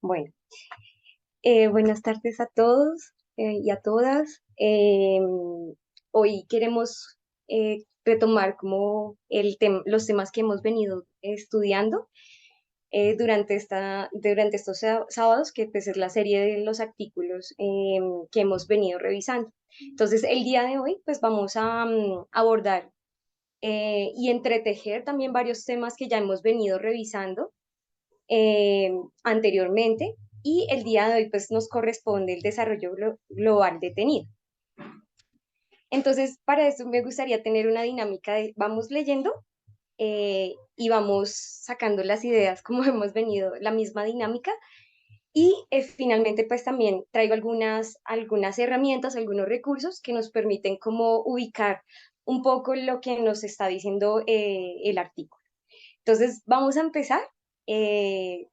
Bueno, buenas tardes a todos y a todas. Hoy queremos retomar como los temas que hemos venido estudiando durante estos sábados, que pues es la serie de los artículos que hemos venido revisando. Entonces, el día de hoy pues vamos a abordar y entretejer también varios temas que ya hemos venido revisando eh, anteriormente, y el día de hoy pues nos corresponde el desarrollo global detenido. Entonces, para eso me gustaría tener una dinámica de vamos leyendo y vamos sacando las ideas como hemos venido, la misma dinámica. Y finalmente, pues también traigo algunas herramientas, algunos recursos que nos permiten como ubicar un poco lo que nos está diciendo el artículo. Entonces, vamos a empezar. Eh,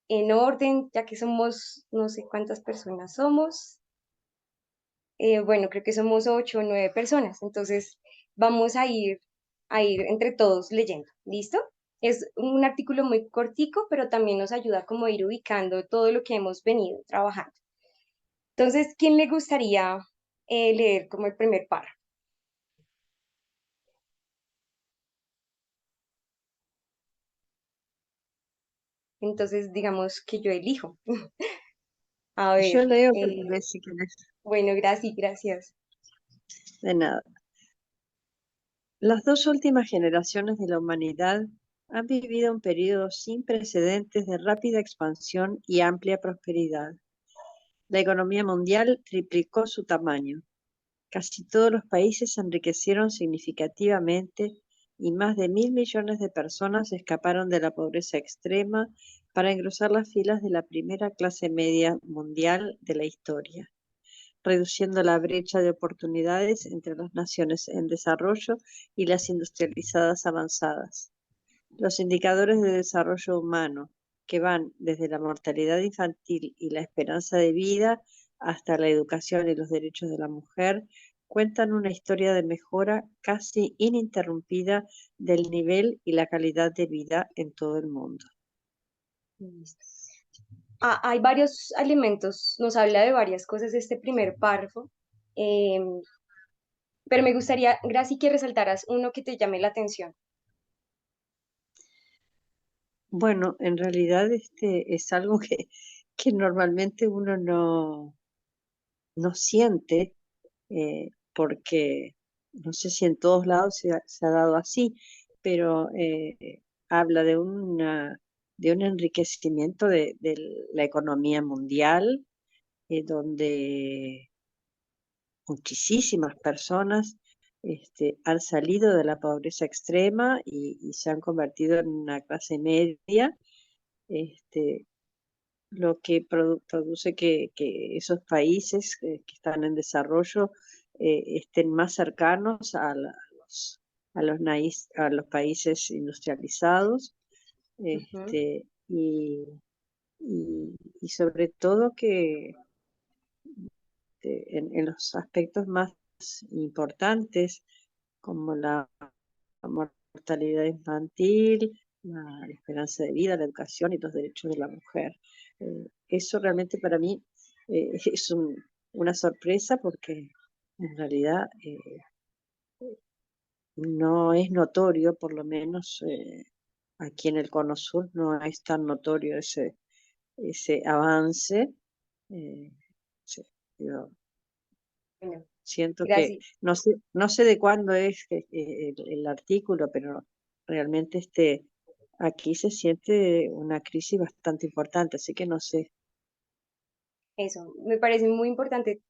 en orden, ya que somos, no sé cuántas personas somos. Bueno, creo que somos 8 o 9 personas, entonces vamos a ir entre todos leyendo, ¿listo? Es un artículo muy cortico, pero también nos ayuda como a ir ubicando todo lo que hemos venido trabajando. Entonces, ¿quién le gustaría leer como el primer párrafo? Entonces, digamos que yo elijo. A Yo ver, leo que tal vez si querés. bueno, gracias, gracias. De nada. Las dos últimas generaciones de la humanidad han vivido un periodo sin precedentes de rápida expansión y amplia prosperidad. La economía mundial triplicó su tamaño. Casi todos los países se enriquecieron significativamente y más de 1.000 millones de personas escaparon de la pobreza extrema para engrosar las filas de la primera clase media mundial de la historia, reduciendo la brecha de oportunidades entre las naciones en desarrollo y las industrializadas avanzadas. Los indicadores de desarrollo humano, que van desde la mortalidad infantil y la esperanza de vida hasta la educación y los derechos de la mujer, cuentan una historia de mejora casi ininterrumpida del nivel y la calidad de vida en todo el mundo. Listo. Hay varios elementos, nos habla de varias cosas este primer párrafo, pero me gustaría, Graci, que resaltaras uno que te llame la atención. Bueno, en realidad este es algo que normalmente uno no siente, porque no sé si en todos lados se ha dado así, pero habla de un enriquecimiento de la economía mundial, donde muchísimas personas han salido de la pobreza extrema y se han convertido en una clase media, este, lo que produce que esos países que están en desarrollo estén más cercanos a los países industrializados, Ujú. este, y, y sobre todo que en los aspectos más importantes, como la mortalidad infantil, la esperanza de vida, la educación y los derechos de la mujer. Eso realmente para mí es una sorpresa porque en realidad no es notorio, por lo menos aquí en el Cono Sur no es tan notorio ese avance. eh, sí, yo Bueno, siento que gracias. no sé de cuándo es el artículo, pero realmente aquí se siente una crisis bastante importante, así que no sé. Eso, me parece muy importante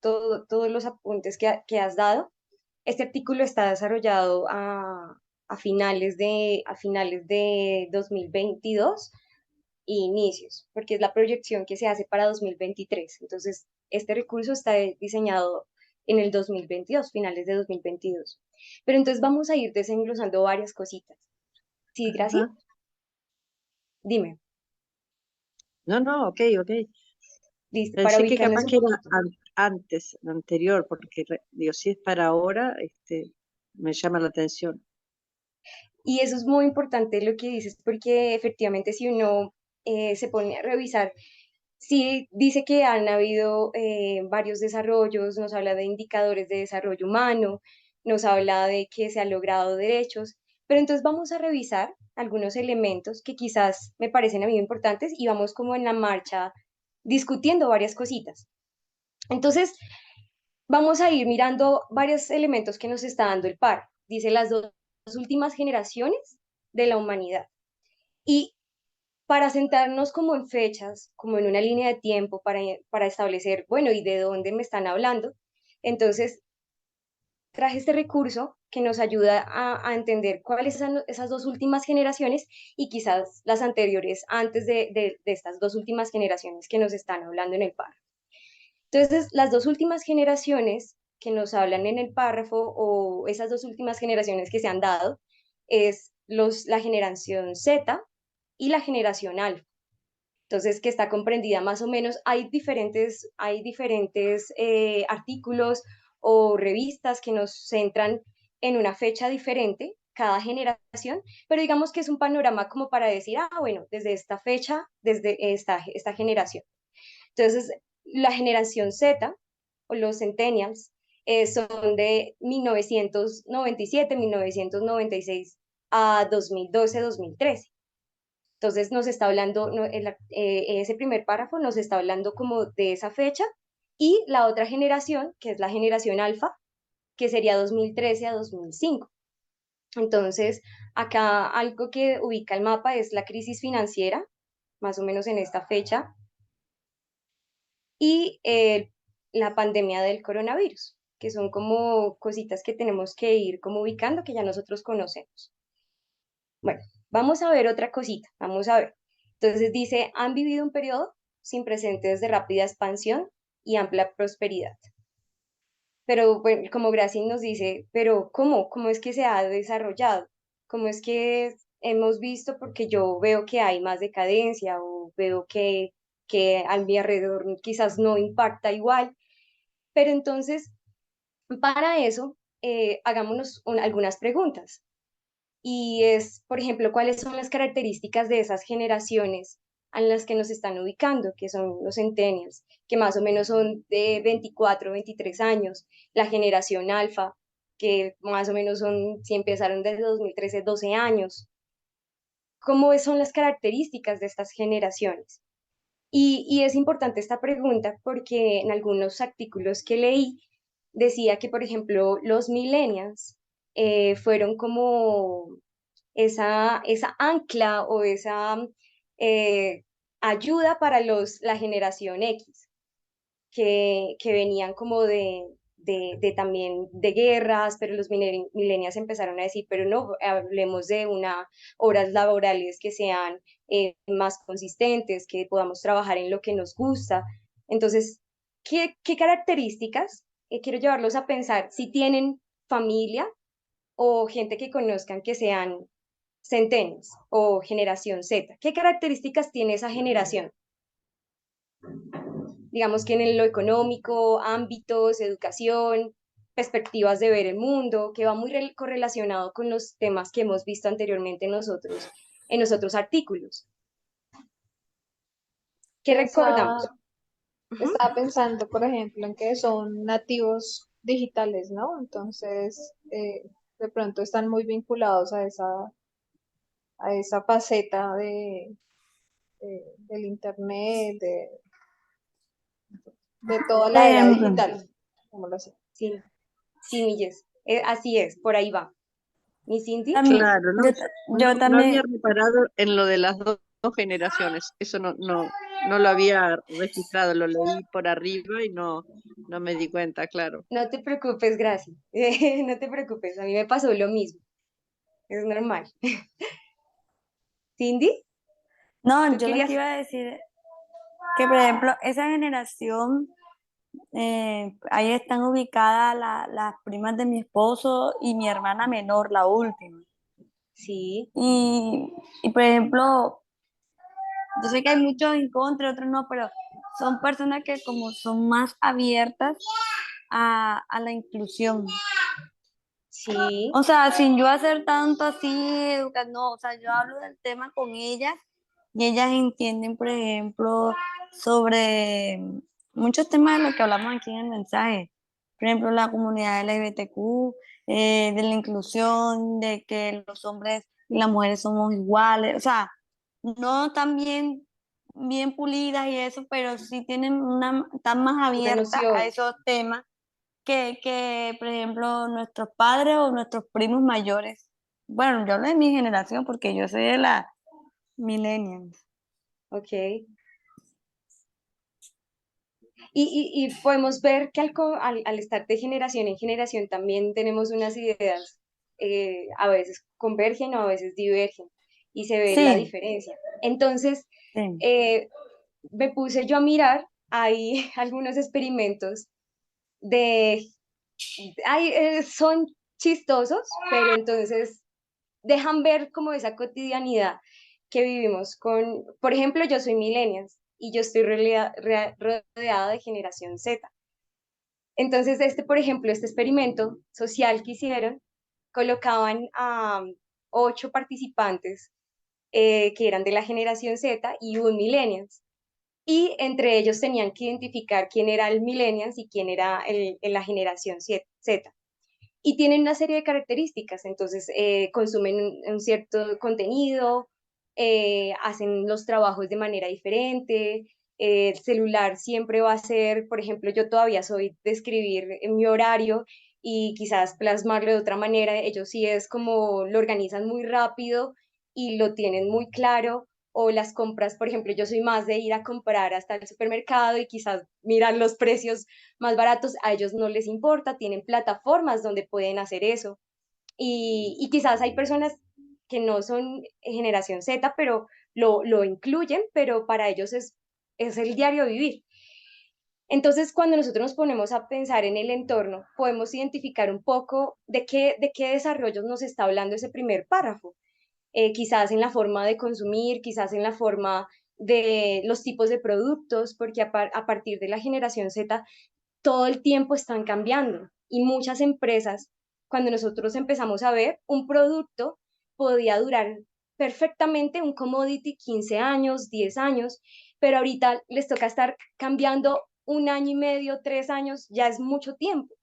todos los apuntes que has dado. Este artículo está desarrollado a finales de 2022 e inicios, porque es la proyección que se hace para 2023. Entonces, este recurso está diseñado en el 2022, finales de 2022. Pero entonces vamos a ir desenglosando varias cositas. ¿Sí, Gracia? Ajá. Dime, No, no, ok, ok. listo, para Pensé que ubicarnos capaz un que era poquito. antes, anterior, porque digo, si es para ahora, me llama la atención. Y eso es muy importante lo que dices, porque efectivamente si uno se pone a revisar. Sí, dice que han habido varios desarrollos, nos habla de indicadores de desarrollo humano, nos habla de que se han logrado derechos, pero entonces vamos a revisar algunos elementos que quizás me parecen a mí importantes y vamos como en la marcha discutiendo varias cositas. Entonces, vamos a ir mirando varios elementos que nos está dando el par. Dice las dos últimas generaciones de la humanidad. Y para sentarnos como en fechas, como en una línea de tiempo, para establecer, bueno, ¿y de dónde me están hablando? Entonces, traje este recurso que nos ayuda a entender cuáles son esas dos últimas generaciones y quizás las anteriores antes de estas dos últimas generaciones que nos están hablando en el párrafo. Entonces, las dos últimas generaciones que nos hablan en el párrafo o esas dos últimas generaciones que se han dado es la generación Z y la generación alfa. Entonces, que está comprendida más o menos, hay diferentes artículos o revistas que nos centran en una fecha diferente, cada generación, pero digamos que es un panorama como para decir, bueno, desde esta fecha, desde esta generación. Entonces, la generación Z o los centennials son de 1997, 1996 a 2012, 2013. Entonces nos está hablando, no, ese primer párrafo nos está hablando como de esa fecha y la otra generación, que es la generación alfa, que sería 2013 a 2005. Entonces, acá algo que ubica el mapa es la crisis financiera, más o menos en esta fecha, y la pandemia del coronavirus, que son como cositas que tenemos que ir como ubicando que ya nosotros conocemos. Bueno, vamos a ver otra cosita, vamos a ver. Entonces dice, han vivido un periodo sin precedentes de rápida expansión y amplia prosperidad. Pero bueno, como Gracie nos dice, pero ¿cómo? ¿Cómo es que se ha desarrollado? ¿Cómo es que hemos visto? Porque yo veo que hay más decadencia o veo que a mi alrededor quizás no impacta igual. Pero entonces, para eso, hagámonos algunas preguntas y es, por ejemplo, cuáles son las características de esas generaciones en las que nos están ubicando, que son los centennials, que más o menos son de 24, 23 años, la generación alfa, que más o menos son, si empezaron desde 2013, 12 años. ¿Cómo son las características de estas generaciones? Y es importante esta pregunta porque en algunos artículos que leí decía que, por ejemplo, los millennials fueron como esa ancla o esa eh, ayuda para la generación X, que venían como de también de guerras, pero los millennials empezaron a decir, pero no, hablemos de horas laborales que sean más consistentes, que podamos trabajar en lo que nos gusta. Entonces, ¿qué características? Quiero llevarlos a pensar si tienen familia o gente que conozcan que sean centennials o generación Z. ¿Qué características tiene esa generación? Digamos que en lo económico, ámbitos, educación, perspectivas de ver el mundo, que va muy correlacionado con los temas que hemos visto anteriormente en los otros artículos. ¿Qué recordamos? Estaba, Ujú. estaba pensando, por ejemplo, en que son nativos digitales, ¿no? Entonces, de pronto están muy vinculados a esa faceta del internet, de toda Por la era ejemplo, digital, como lo sé. Sí, sí, Milles. Así es, por ahí va. ¿Mi Cindy? Claro, yo, yo no había también, reparado en lo de las dos generaciones. Eso no lo había registrado, lo leí por arriba y no me di cuenta, claro. No te preocupes, Graci. No te preocupes, a mí me pasó lo mismo. Es normal. Cindy, no, ¿tú yo lo que querías? iba a decir, que por ejemplo, esa generación, ahí están ubicadas las primas de mi esposo y mi hermana menor, la última. Sí, Y por ejemplo, yo sé que hay muchos en contra, otros no, pero son personas que como son más abiertas a la inclusión. sí, O sea, sin yo hacer tanto así, no, o sea, yo hablo del tema con ellas y ellas entienden, por ejemplo, sobre muchos temas de lo que hablamos aquí en el mensaje. Por ejemplo, la comunidad LGBTQ, de la inclusión, de que los hombres y las mujeres somos iguales, o sea, no tan bien pulidas y eso, pero sí están más Esa abiertas a noción. esos temas por ejemplo, nuestros padres o nuestros primos mayores. Bueno, yo hablo de mi generación porque yo soy de la millennials. Ok. Y podemos ver que al estar de generación en generación también tenemos unas ideas, a veces convergen o a veces divergen, y se ve la Sí, diferencia. Entonces, sí. eh, me puse yo a mirar, hay algunos experimentos de, son chistosos, pero entonces dejan ver como esa cotidianidad que vivimos con, por ejemplo, yo soy millennials y yo estoy rodeada de generación Z. Entonces, por ejemplo, este experimento social que hicieron, colocaban a 8 participantes que eran de la generación Z y un millennials. Y entre ellos tenían que identificar quién era el millennials y quién era la generación Z. Y tienen una serie de características, entonces consumen un cierto contenido, hacen los trabajos de manera diferente, el celular siempre va a ser, por ejemplo, yo todavía soy de escribir en mi horario y quizás plasmarlo de otra manera, ellos sí es como lo organizan muy rápido y lo tienen muy claro, o las compras, por ejemplo, yo soy más de ir a comprar hasta el supermercado y quizás mirar los precios más baratos, a ellos no les importa, tienen plataformas donde pueden hacer eso. Y quizás hay personas que no son generación Z, pero lo incluyen, pero para ellos es el diario vivir. Entonces, cuando nosotros nos ponemos a pensar en el entorno, podemos identificar un poco de qué desarrollos nos está hablando ese primer párrafo. Quizás en la forma de consumir, quizás en la forma de los tipos de productos, porque a partir de la generación Z todo el tiempo están cambiando y muchas empresas, cuando nosotros empezamos a ver, un producto podía durar perfectamente un commodity 15 años, 10 años, pero ahorita les toca estar cambiando 1 año y medio, 3 años, ya es mucho tiempo.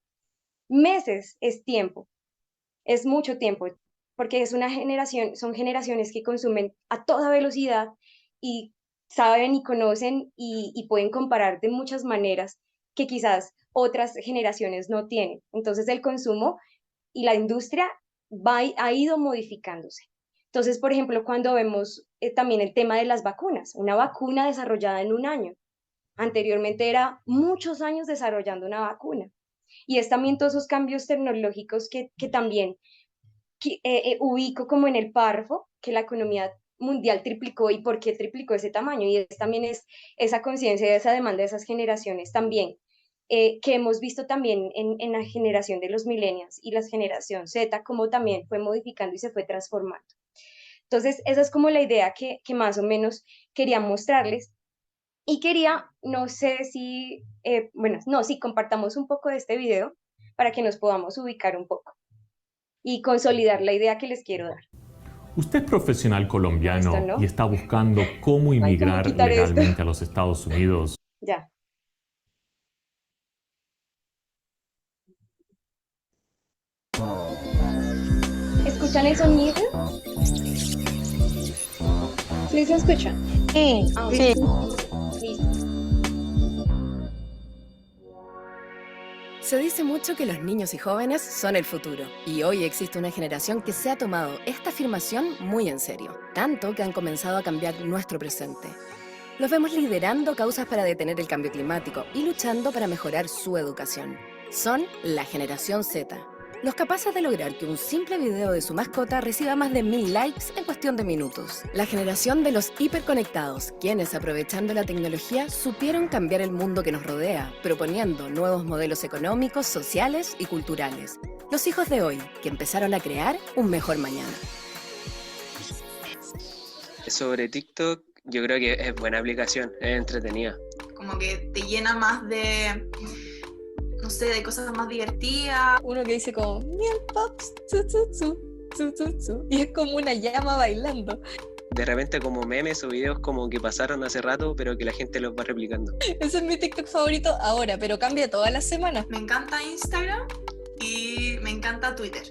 Meses es tiempo, es mucho tiempo, porque es una generación, son generaciones que consumen a toda velocidad y saben y conocen y pueden comparar de muchas maneras que quizás otras generaciones no tienen. Entonces el consumo y la industria ha ido modificándose. Entonces, por ejemplo, cuando vemos también el tema de las vacunas, una vacuna desarrollada en 1 año, anteriormente era muchos años desarrollando una vacuna. Y es también todos esos cambios tecnológicos que también ubico como en el párrafo que la economía mundial triplicó y por qué triplicó ese tamaño. Y también es esa conciencia de esa demanda de esas generaciones también, que hemos visto también en la generación de los millennials y la generación Z, como también fue modificando y se fue transformando. Entonces, esa es como la idea que más o menos quería mostrarles. Y quería, no sé si, bueno, no, si compartamos un poco de este video para que nos podamos ubicar un poco y consolidar la idea que les quiero dar. Usted es profesional Esto colombiano y no. está buscando cómo Ay, ¿cómo inmigrar quitar esto? legalmente a los Estados Unidos. Ya. ¿Escuchan el sonido? Sí, se escucha. Sí, Ah, sí. listo. Se dice mucho que los niños y jóvenes son el futuro, y hoy existe una generación que se ha tomado esta afirmación muy en serio, tanto que han comenzado a cambiar nuestro presente. Los vemos liderando causas para detener el cambio climático y luchando para mejorar su educación. Son la generación Z, los capaces de lograr que un simple video de su mascota reciba más de 1000 likes en cuestión de minutos. La generación de los hiperconectados, quienes aprovechando la tecnología supieron cambiar el mundo que nos rodea, proponiendo nuevos modelos económicos, sociales y culturales. Los hijos de hoy, que empezaron a crear un mejor mañana. Sobre TikTok, yo creo que es buena aplicación, es entretenida. Como que te llena más de, no sé, de cosas más divertidas. Uno que dice como miel pops, tsu, tsu, tsu, tsu, tsu, tsu, y es como una llama bailando. de repente como memes o videos como que pasaron hace rato, pero que la gente los va replicando. Ese es mi TikTok favorito ahora, pero cambia todas las semanas. Me encanta Instagram y me encanta Twitter.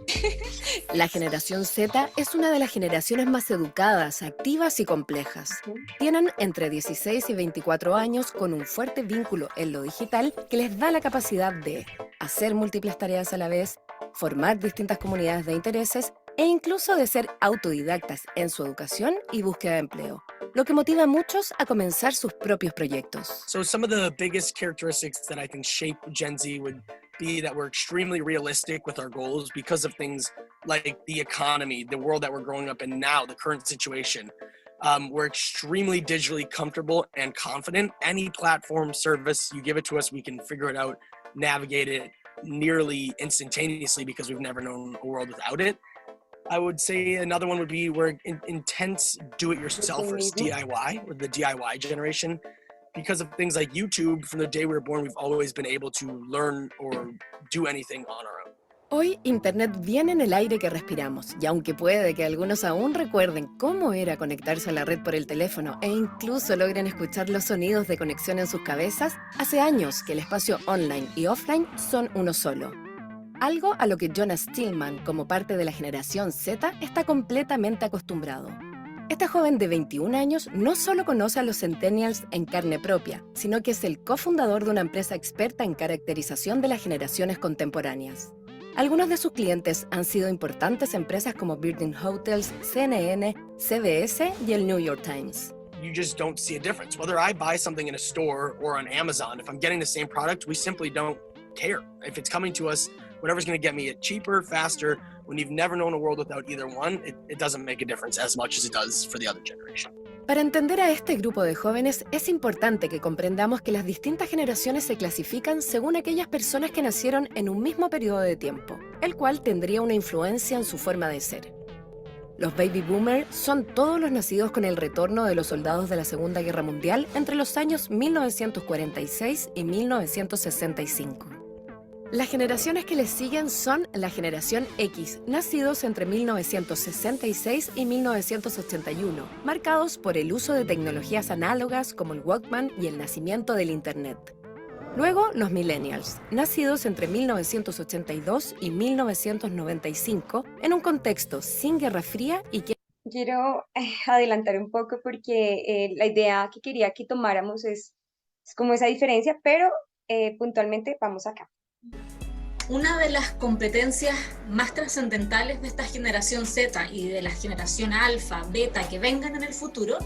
La generación Z es una de las generaciones más educadas, activas y complejas. Tienen entre 16 y 24 años con un fuerte vínculo en lo digital que les da la capacidad de hacer múltiples tareas a la vez, formar distintas comunidades de intereses e incluso de ser autodidactas en su educación y búsqueda de empleo, lo que motiva a muchos a comenzar sus propios proyectos. So some of the biggest characteristics that I think shape Gen Z would be that we're extremely realistic with our goals because of things like the economy, the world that we're growing up in now, the current situation. We're extremely digitally comfortable and confident. Any platform, service, you give it to us, we can figure it out, navigate it nearly instantaneously because we've never known a world without it. I would say another one would be we're intense do-it-yourselfers, DIY, or the DIY generation. Because of things like YouTube, from the day we were born, we've always been able to learn or do anything on our own. Hoy, Internet viene en el aire que respiramos, y aunque puede que algunos aún recuerden cómo era conectarse a la red por el teléfono e incluso logren escuchar los sonidos de conexión en sus cabezas, hace años que el espacio online y offline son uno solo. Algo a lo que Jonas Stillman, como parte de la generación Z, está completamente acostumbrado. Esta joven de 21 años no solo conoce a los centennials en carne propia, sino que es el cofundador de una empresa experta en caracterización de las generaciones contemporáneas. Algunos de sus clientes han sido importantes empresas como Virgin Hotels, CNN, CBS y el New York Times. You just don't see a difference. Whether I buy something in a store or on Amazon, if I'm getting the same product, we simply don't care. If it's coming to us, whatever's going to get me it cheaper, faster. When you've never known a world without either one, it doesn't make a difference as much as it does for the other generation. Para entender a este grupo de jóvenes, es importante que comprendamos que las distintas generaciones se clasifican según aquellas personas que nacieron en un mismo periodo de tiempo, el cual tendría una influencia en su forma de ser. Los baby boomers son todos los nacidos con el retorno de los soldados de la Segunda Guerra Mundial entre los años 1946 y 1965. Las generaciones que les siguen son la generación X, nacidos entre 1966 y 1981, marcados por el uso de tecnologías análogas como el Walkman y el nacimiento del Internet. Luego, los millennials, nacidos entre 1982 y 1995, en un contexto sin Guerra Fría y que... Quiero adelantar un poco porque la idea que quería que tomáramos es como esa diferencia, pero puntualmente vamos acá. Una de las competencias más trascendentales de esta generación Z y de la generación alfa, beta que vengan en el futuro,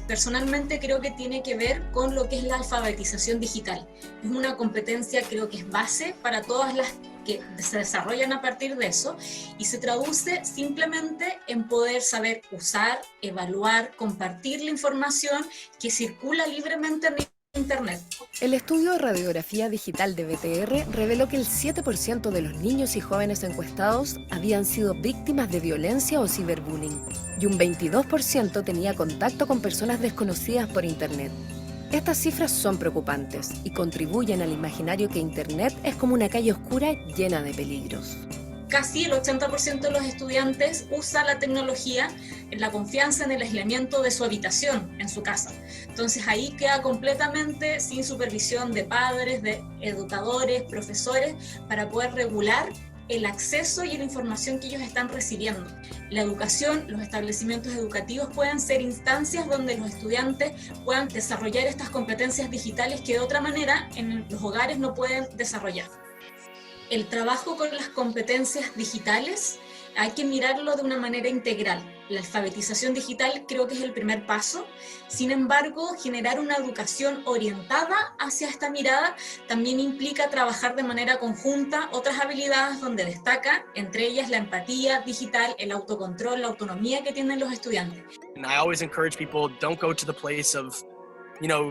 personalmente creo que tiene que ver con lo que es la alfabetización digital. Es una competencia, creo que es base para todas las que se desarrollan a partir de eso y se traduce simplemente en poder saber usar, evaluar, compartir la información que circula libremente en Internet. El estudio de radiografía digital de BTR reveló que el 7% de los niños y jóvenes encuestados habían sido víctimas de violencia o ciberbullying y un 22% tenía contacto con personas desconocidas por Internet. Estas cifras son preocupantes y contribuyen al imaginario que Internet es como una calle oscura llena de peligros. Casi el 80% de los estudiantes usa la tecnología en la confianza, en el aislamiento de su habitación, en su casa. Entonces ahí queda completamente sin supervisión de padres, de educadores, profesores, para poder regular el acceso y la información que ellos están recibiendo. La educación, los establecimientos educativos pueden ser instancias donde los estudiantes puedan desarrollar estas competencias digitales que de otra manera en los hogares no pueden desarrollar. El trabajo con las competencias digitales hay que mirarlo de una manera integral. La alfabetización digital creo que es el primer paso. Sin embargo, generar una educación orientada hacia esta mirada también implica trabajar de manera conjunta otras habilidades donde destaca, entre ellas la empatía digital, el autocontrol, la autonomía que tienen los estudiantes. And I always encourage people, don't go to the place of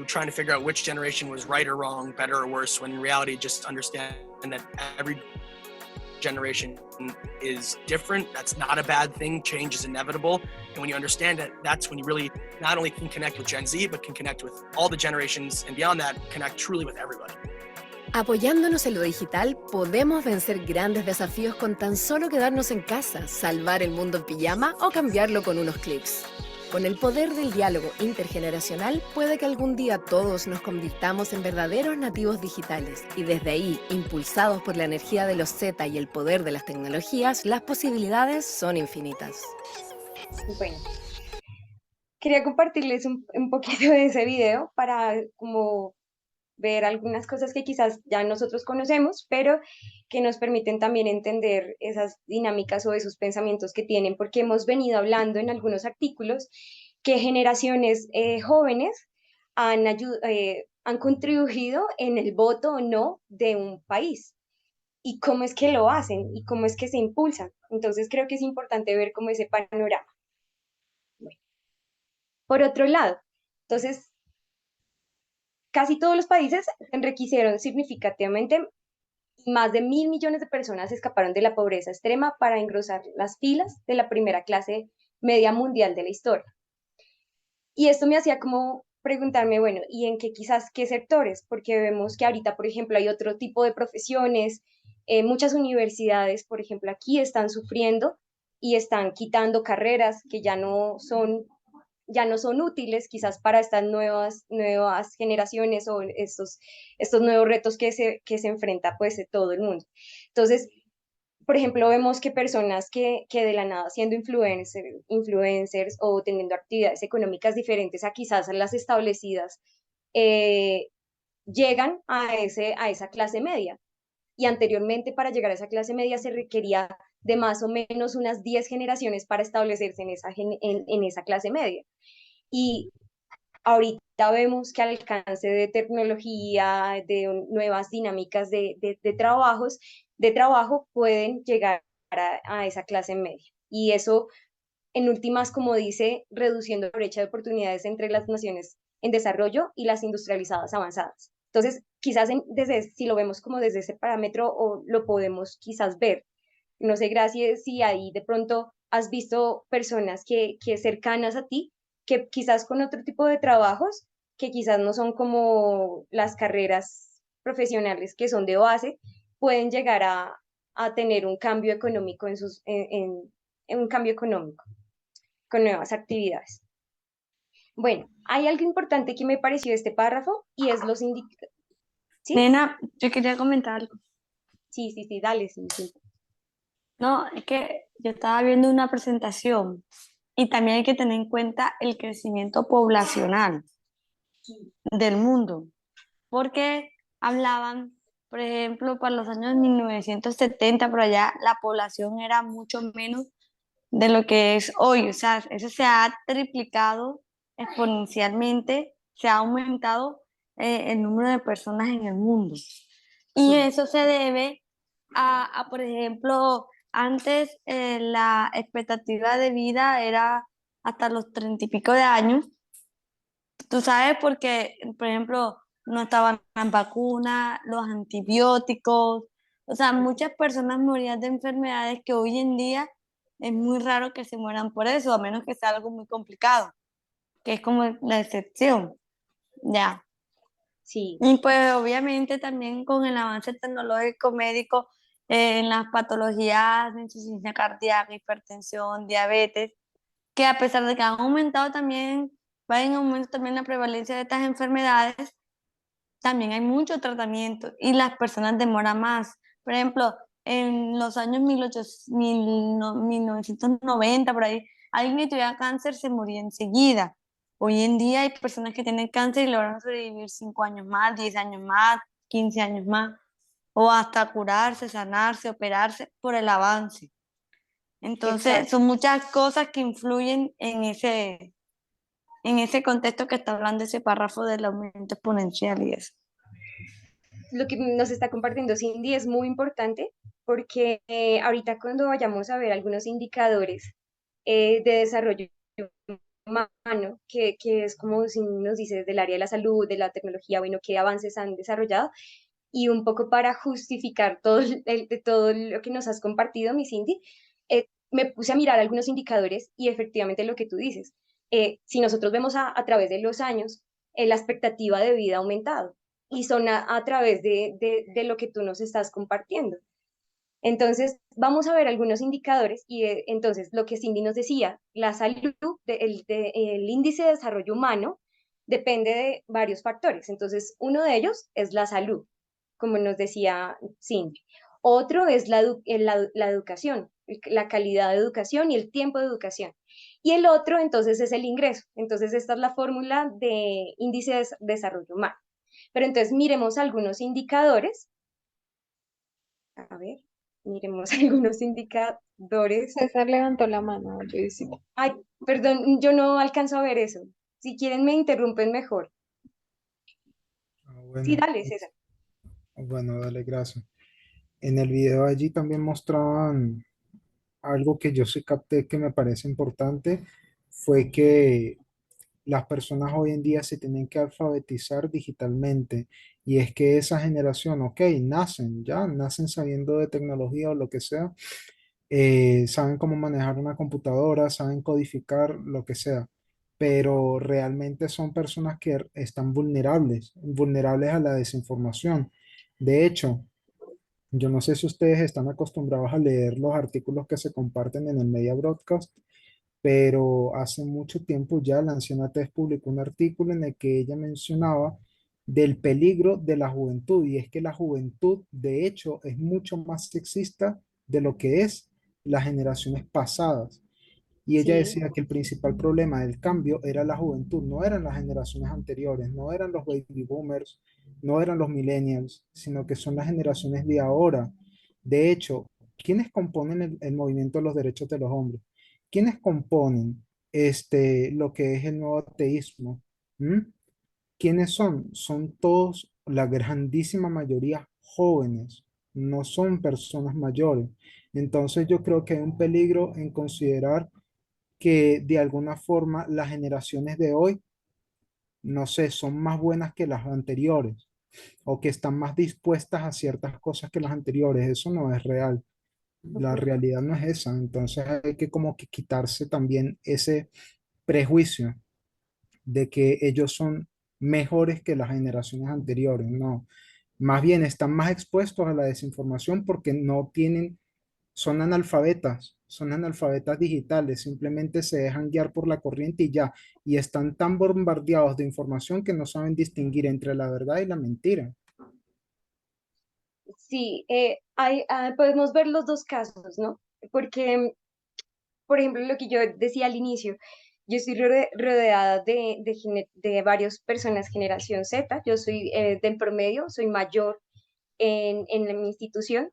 trying to figure out which generation was right or wrong, better or worse, when in reality just understand that every generation is different. That's not a bad thing. Change is inevitable. And when you understand it, that's when you really not only can connect with Gen Z, but can connect with all the generations, and beyond that, connect truly with everybody. Apoyándonos en lo digital, podemos vencer grandes desafíos con tan solo quedarnos en casa, salvar el mundo en pijama o cambiarlo con unos clics. Con el poder del diálogo intergeneracional, puede que algún día todos nos convirtamos en verdaderos nativos digitales y desde ahí, impulsados por la energía de los Z y el poder de las tecnologías, las posibilidades son infinitas. Bueno, quería compartirles un poquito de ese video para como ver algunas cosas que quizás ya nosotros conocemos, pero que nos permiten también entender esas dinámicas o esos pensamientos que tienen, porque hemos venido hablando en algunos artículos que generaciones jóvenes han contribuido en el voto o no de un país y cómo es que lo hacen y cómo es que se impulsan. Entonces creo que es importante ver como ese panorama. Bueno, por otro lado, entonces casi todos los países se enriquecieron significativamente y más de 1.000 millones de personas escaparon de la pobreza extrema para engrosar las filas de la primera clase media mundial de la historia. Y esto me hacía como preguntarme, bueno, ¿y en qué quizás qué sectores? Porque vemos que ahorita, por ejemplo, hay otro tipo de profesiones, muchas universidades, por ejemplo, aquí están sufriendo y están quitando carreras que ya no son útiles quizás para estas nuevas generaciones o estos nuevos retos que se enfrenta pues todo el mundo. Entonces, por ejemplo, vemos que personas que de la nada siendo influencers o teniendo actividades económicas diferentes a quizás a las establecidas, eh, llegan a esa clase media. Y anteriormente para llegar a esa clase media se requería de más o menos unas 10 generaciones para establecerse en esa clase media. Y ahorita vemos que al alcance de tecnología, de nuevas dinámicas de trabajo, pueden llegar a esa clase media. Y eso, en últimas, como dice, reduciendo la brecha de oportunidades entre las naciones en desarrollo y las industrializadas avanzadas. Entonces, quizás si lo vemos como desde ese parámetro o lo podemos quizás ver. No sé, gracias, si ahí de pronto has visto personas que cercanas a ti, que quizás con otro tipo de trabajos, que quizás no son como las carreras profesionales que son de base, pueden llegar a tener un cambio económico en un cambio económico con nuevas actividades. Bueno, hay algo importante que me pareció de este párrafo y es los indicadores. ¿Sí? Nena, yo quería comentar algo. Sí, dale, sí. No, es que yo estaba viendo una presentación y también hay que tener en cuenta el crecimiento poblacional del mundo, porque hablaban, por ejemplo, para los años 1970, por allá, la población era mucho menos de lo que es hoy, o sea, eso se ha triplicado exponencialmente, se ha aumentado el número de personas en el mundo. Y eso se debe por ejemplo, antes la expectativa de vida era hasta los 30 y pico de años. Tú sabes porque, por ejemplo, no estaban las vacunas, los antibióticos, o sea, muchas personas morían de enfermedades que hoy en día es muy raro que se mueran por eso, a menos que sea algo muy complicado, que es como la excepción, ya. Sí. Y pues obviamente también con el avance tecnológico médico en las patologías de insuficiencia cardíaca, hipertensión, diabetes, que a pesar de que han aumentado también, va en aumento también la prevalencia de estas enfermedades, también hay mucho tratamiento y las personas demoran más. Por ejemplo, en los años 1990, por ahí, alguien que tuviera cáncer se moría enseguida. Hoy en día hay personas que tienen cáncer y logran sobrevivir 5 años más, 10 años más, 15 años más, o hasta curarse, sanarse, operarse por el avance. Entonces, Exacto. son muchas cosas que influyen en ese contexto que está hablando ese párrafo del aumento exponencial y eso. Lo que nos está compartiendo Cindy es muy importante porque ahorita cuando vayamos a ver algunos indicadores de desarrollo humano, que es como si nos dices del área de la salud, de la tecnología, bueno, qué avances han desarrollado, y un poco para justificar todo lo que nos has compartido, mi Cindy, me puse a mirar algunos indicadores y efectivamente lo que tú dices, si nosotros vemos a través de los años, la expectativa de vida ha aumentado y son a través de lo que tú nos estás compartiendo. Entonces, vamos a ver algunos indicadores y entonces lo que Cindy nos decía, la salud, el índice de desarrollo humano depende de varios factores. Entonces, uno de ellos es la salud, como nos decía Cindy. Otro es la educación, la calidad de educación y el tiempo de educación. Y el otro, entonces, es el ingreso. Entonces, esta es la fórmula de índice de desarrollo humano. Pero entonces, miremos algunos indicadores. A ver, miremos algunos indicadores. César levantó la mano, Jessy. Ay, perdón, yo no alcanzo a ver eso. Si quieren me interrumpen mejor. Sí, Bueno, dale, César. bueno, dale, gracias. En el video allí también mostraban algo que yo sí capté que me parece importante, fue que las personas hoy en día se tienen que alfabetizar digitalmente. Y es que esa generación, ok, nacen sabiendo de tecnología o lo que sea, saben cómo manejar una computadora, saben codificar lo que sea, pero realmente son personas que están vulnerables a la desinformación. De hecho, yo no sé si ustedes están acostumbrados a leer los artículos que se comparten en el Media Broadcast, pero hace mucho tiempo ya la anciana Tess publicó un artículo en el que ella mencionaba del peligro de la juventud, y es que la juventud de hecho es mucho más sexista de lo que es las generaciones pasadas. Y ella Sí, decía que el principal problema del cambio era la juventud, no eran las generaciones anteriores, no eran los baby boomers, no eran los millennials, sino que son las generaciones de ahora. De hecho, ¿quiénes componen el movimiento de los derechos de los hombres? ¿Quiénes componen lo que es el nuevo ateísmo? ¿Mm? ¿Quiénes son? Son todos, la grandísima mayoría, jóvenes, no son personas mayores. Entonces yo creo que hay un peligro en considerar que de alguna forma las generaciones de hoy, no sé, son más buenas que las anteriores o que están más dispuestas a ciertas cosas que las anteriores. Eso no es real. La ujú, realidad no es esa. Entonces hay que como que quitarse también ese prejuicio de que ellos son mejores que las generaciones anteriores. No, más bien están más expuestos a la desinformación porque no tienen, son analfabetas digitales, simplemente se dejan guiar por la corriente y ya, y están tan bombardeados de información que no saben distinguir entre la verdad y la mentira. sí, podemos ver los dos casos, ¿no? Porque, por ejemplo, lo que yo decía al inicio, yo estoy rodeada de varias personas generación Z, yo soy del promedio, soy mayor en mi institución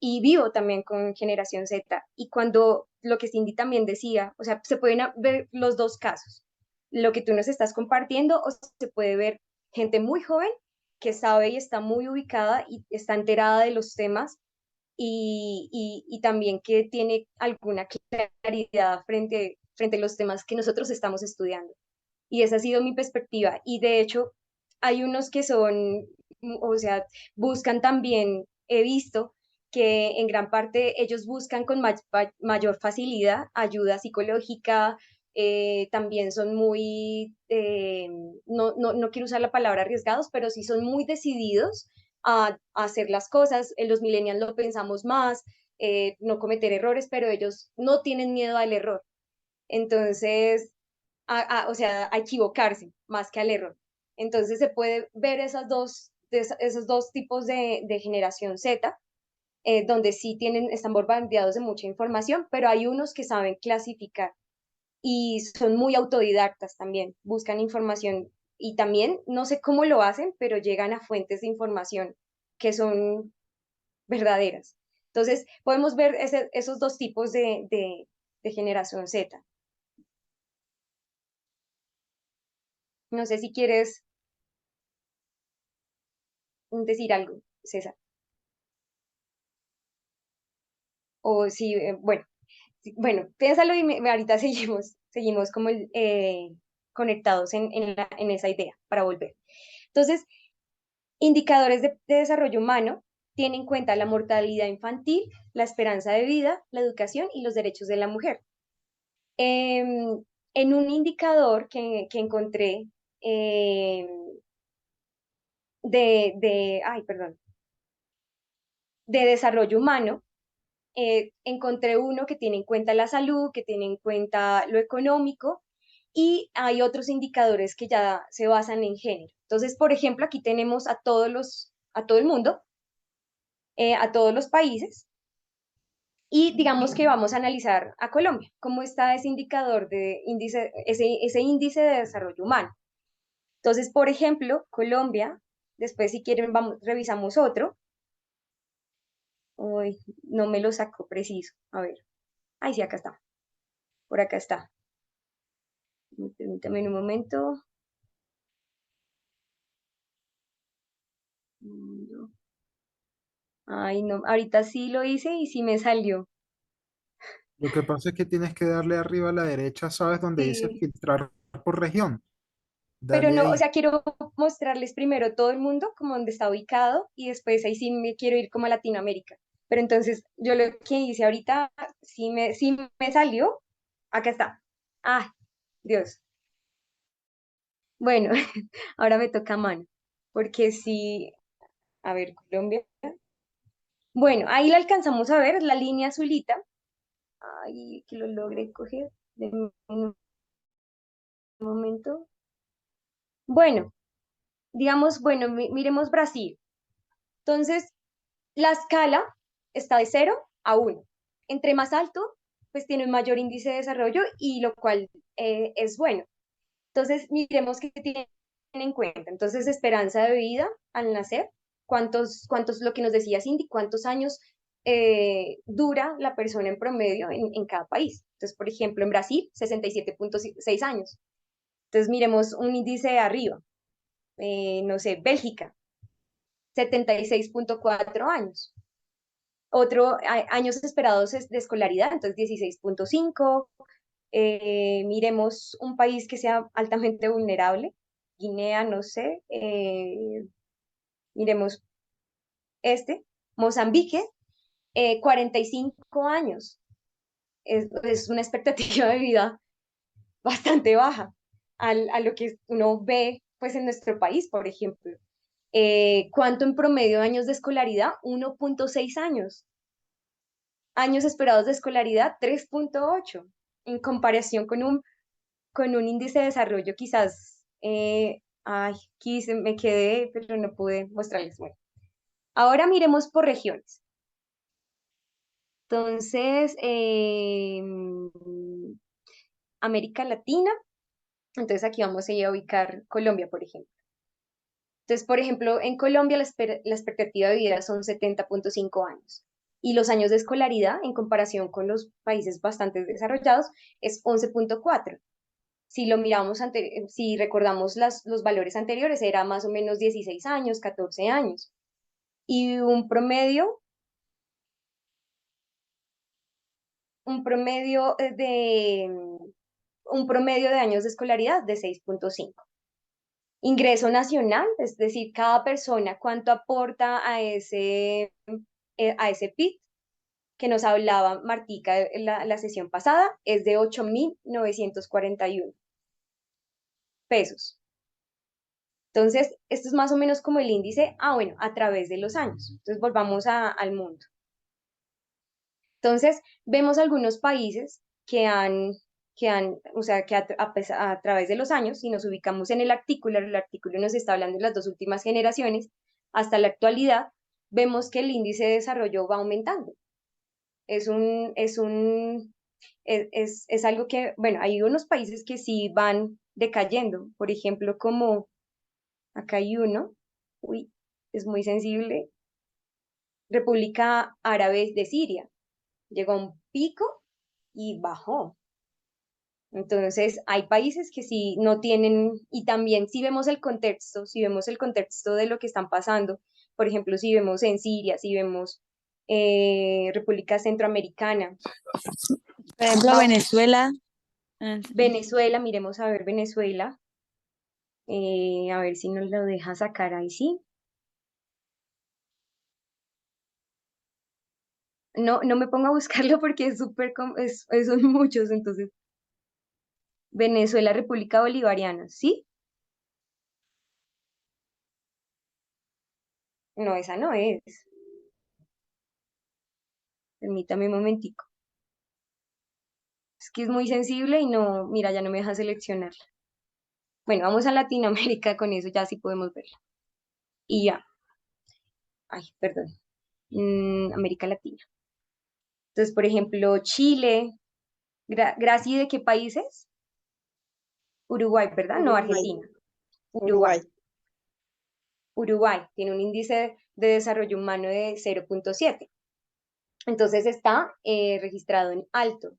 y vivo también con generación Z. Y cuando lo que Cindy también decía, o sea, se pueden ver los dos casos, lo que tú nos estás compartiendo, o se puede ver gente muy joven que sabe y está muy ubicada y está enterada de los temas y también que tiene alguna claridad frente a los temas que nosotros estamos estudiando. Y esa ha sido mi perspectiva. Y de hecho, hay unos que son, o sea, buscan también, he visto que en gran parte ellos buscan con mayor facilidad ayuda psicológica, también son muy, no quiero usar la palabra arriesgados, pero sí son muy decididos a hacer las cosas. En los millennials lo pensamos más, no cometer errores, pero ellos no tienen miedo al error. Entonces, o sea, a equivocarse más que al error. Entonces se puede ver esos dos tipos de generación Z, donde sí están bombardeados de mucha información, pero hay unos que saben clasificar y son muy autodidactas también, buscan información y también, no sé cómo lo hacen, pero llegan a fuentes de información que son verdaderas. Entonces, podemos ver esos dos tipos de generación Z. No sé si quieres decir algo, César. O si, bueno, bueno, piénsalo y ahorita seguimos como conectados en esa idea para volver. Entonces, indicadores de desarrollo humano tienen en cuenta la mortalidad infantil, la esperanza de vida, la educación y los derechos de la mujer. En un indicador que encontré em, ay, perdón, de desarrollo humano, encontré uno que tiene en cuenta la salud, que tiene en cuenta lo económico, y hay otros indicadores que ya se basan en género. Entonces, por ejemplo, aquí tenemos a todo el mundo, a todos los países, y digamos que vamos a analizar a Colombia, cómo está ese indicador de índice, ese índice de desarrollo humano. Entonces, por ejemplo, Colombia, después si quieren vamos, revisamos otro. Uy, no me lo sacó preciso. A ver. Ay, sí, acá está. Por acá está. Permítame un momento. Ay, no, ahorita sí lo hice y sí me salió. Lo que pasa es que tienes que darle arriba a la derecha, ¿sabes? Donde dice Sí, filtrar por región. pero Dale no, o ahí. sea, quiero mostrarles primero todo el mundo, como donde está ubicado, y después ahí sí me quiero ir como a Latinoamérica. Pero entonces, yo lo que hice ahorita, sí me salió. Acá está. Ay, Dios. Bueno, ahora me toca a mano, porque sí, a ver, Colombia. Bueno, ahí la alcanzamos a ver, la línea azulita. Ay, que lo logré coger. Denme un momento. Bueno, digamos, bueno, miremos Brasil. Entonces, la escala está de 0 a 1. Entre más alto, pues tiene un mayor índice de desarrollo y lo cual es bueno. Entonces, miremos qué tienen en cuenta. Entonces, esperanza de vida al nacer, lo que nos decía Cindy, cuántos años dura la persona en promedio en cada país. Entonces, por ejemplo, en Brasil, 67,6 años. Entonces, miremos un índice de arriba. No sé, Bélgica, 76,4 años. Otro, años esperados de escolaridad, entonces 16,5. Miremos un país que sea altamente vulnerable, Guinea, no sé, miremos este, Mozambique, 45 años, es una expectativa de vida bastante baja a lo que uno ve pues en nuestro país, por ejemplo. ¿Cuánto en promedio de años de escolaridad? 1,6 años. Años esperados de escolaridad, 3,8 en comparación con un índice de desarrollo quizás, ay, quise, me quedé, pero no pude mostrarles. Bueno, ahora miremos por regiones. Entonces, América Latina, entonces aquí vamos a ir a ubicar Colombia, por ejemplo. Entonces, por ejemplo, en Colombia la expectativa de vida son 70,5 años y los años de escolaridad en comparación con los países bastante desarrollados es 11,4. Si lo miramos, si recordamos los valores anteriores, era más o menos 16 años, 14 años. Y un promedio un promedio de años de escolaridad de 6,5. Ingreso nacional, es decir, cada persona cuánto aporta a ese PIB que nos hablaba Martica en la sesión pasada, es de 8.941 pesos. Entonces, esto es más o menos como el índice, bueno, a través de los años. Entonces, volvamos al mundo. Entonces, vemos algunos países o sea, que a través de los años, si nos ubicamos en el artículo nos está hablando de las dos últimas generaciones, hasta la actualidad, vemos que el índice de desarrollo va aumentando. Es algo que, bueno, hay unos países que sí van decayendo, por ejemplo, como acá hay uno, uy, es muy sensible, República Árabe de Siria, llegó a un pico y bajó. Entonces, hay países que sí no tienen, y también si vemos el contexto de lo que están pasando, por ejemplo, si vemos en Siria, si vemos República Centroamericana, Por ejemplo, Venezuela. Venezuela, miremos a ver Venezuela, a ver si nos lo deja sacar ahí, sí. No, no me pongo a buscarlo porque es son muchos, entonces. Venezuela, República Bolivariana, ¿sí? No, esa no es. Permítame un momentico. Es que es muy sensible y no, mira, ya no me deja seleccionarla. Bueno, vamos a Latinoamérica con eso, ya sí podemos verla. Y ya. Ay, perdón. América Latina. Entonces, por ejemplo, Chile. Graci, ¿de qué países? Uruguay, ¿verdad? No, Uruguay. Argentina. Uruguay. Uruguay tiene un índice de desarrollo humano de 0.7. Entonces está registrado en alto.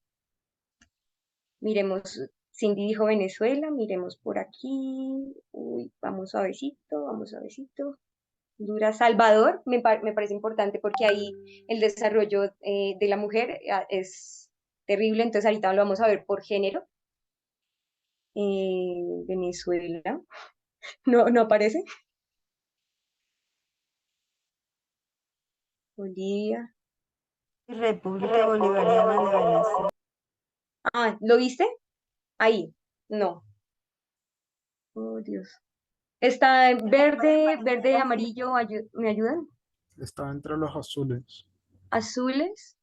Miremos, Cindy dijo Venezuela, miremos por aquí. Uy, vamos suavecito, vamos suavecito. Honduras, Salvador, me parece importante porque ahí el desarrollo de la mujer es terrible, entonces ahorita lo vamos a ver por género. Venezuela, no aparece. Bolivia. República Bolivariana de Venezuela. Ah, ¿lo viste? Ahí. No. Oh, Dios. Está en verde, verde, amarillo. ¿Me ayudan? Está entre los azules. Azules.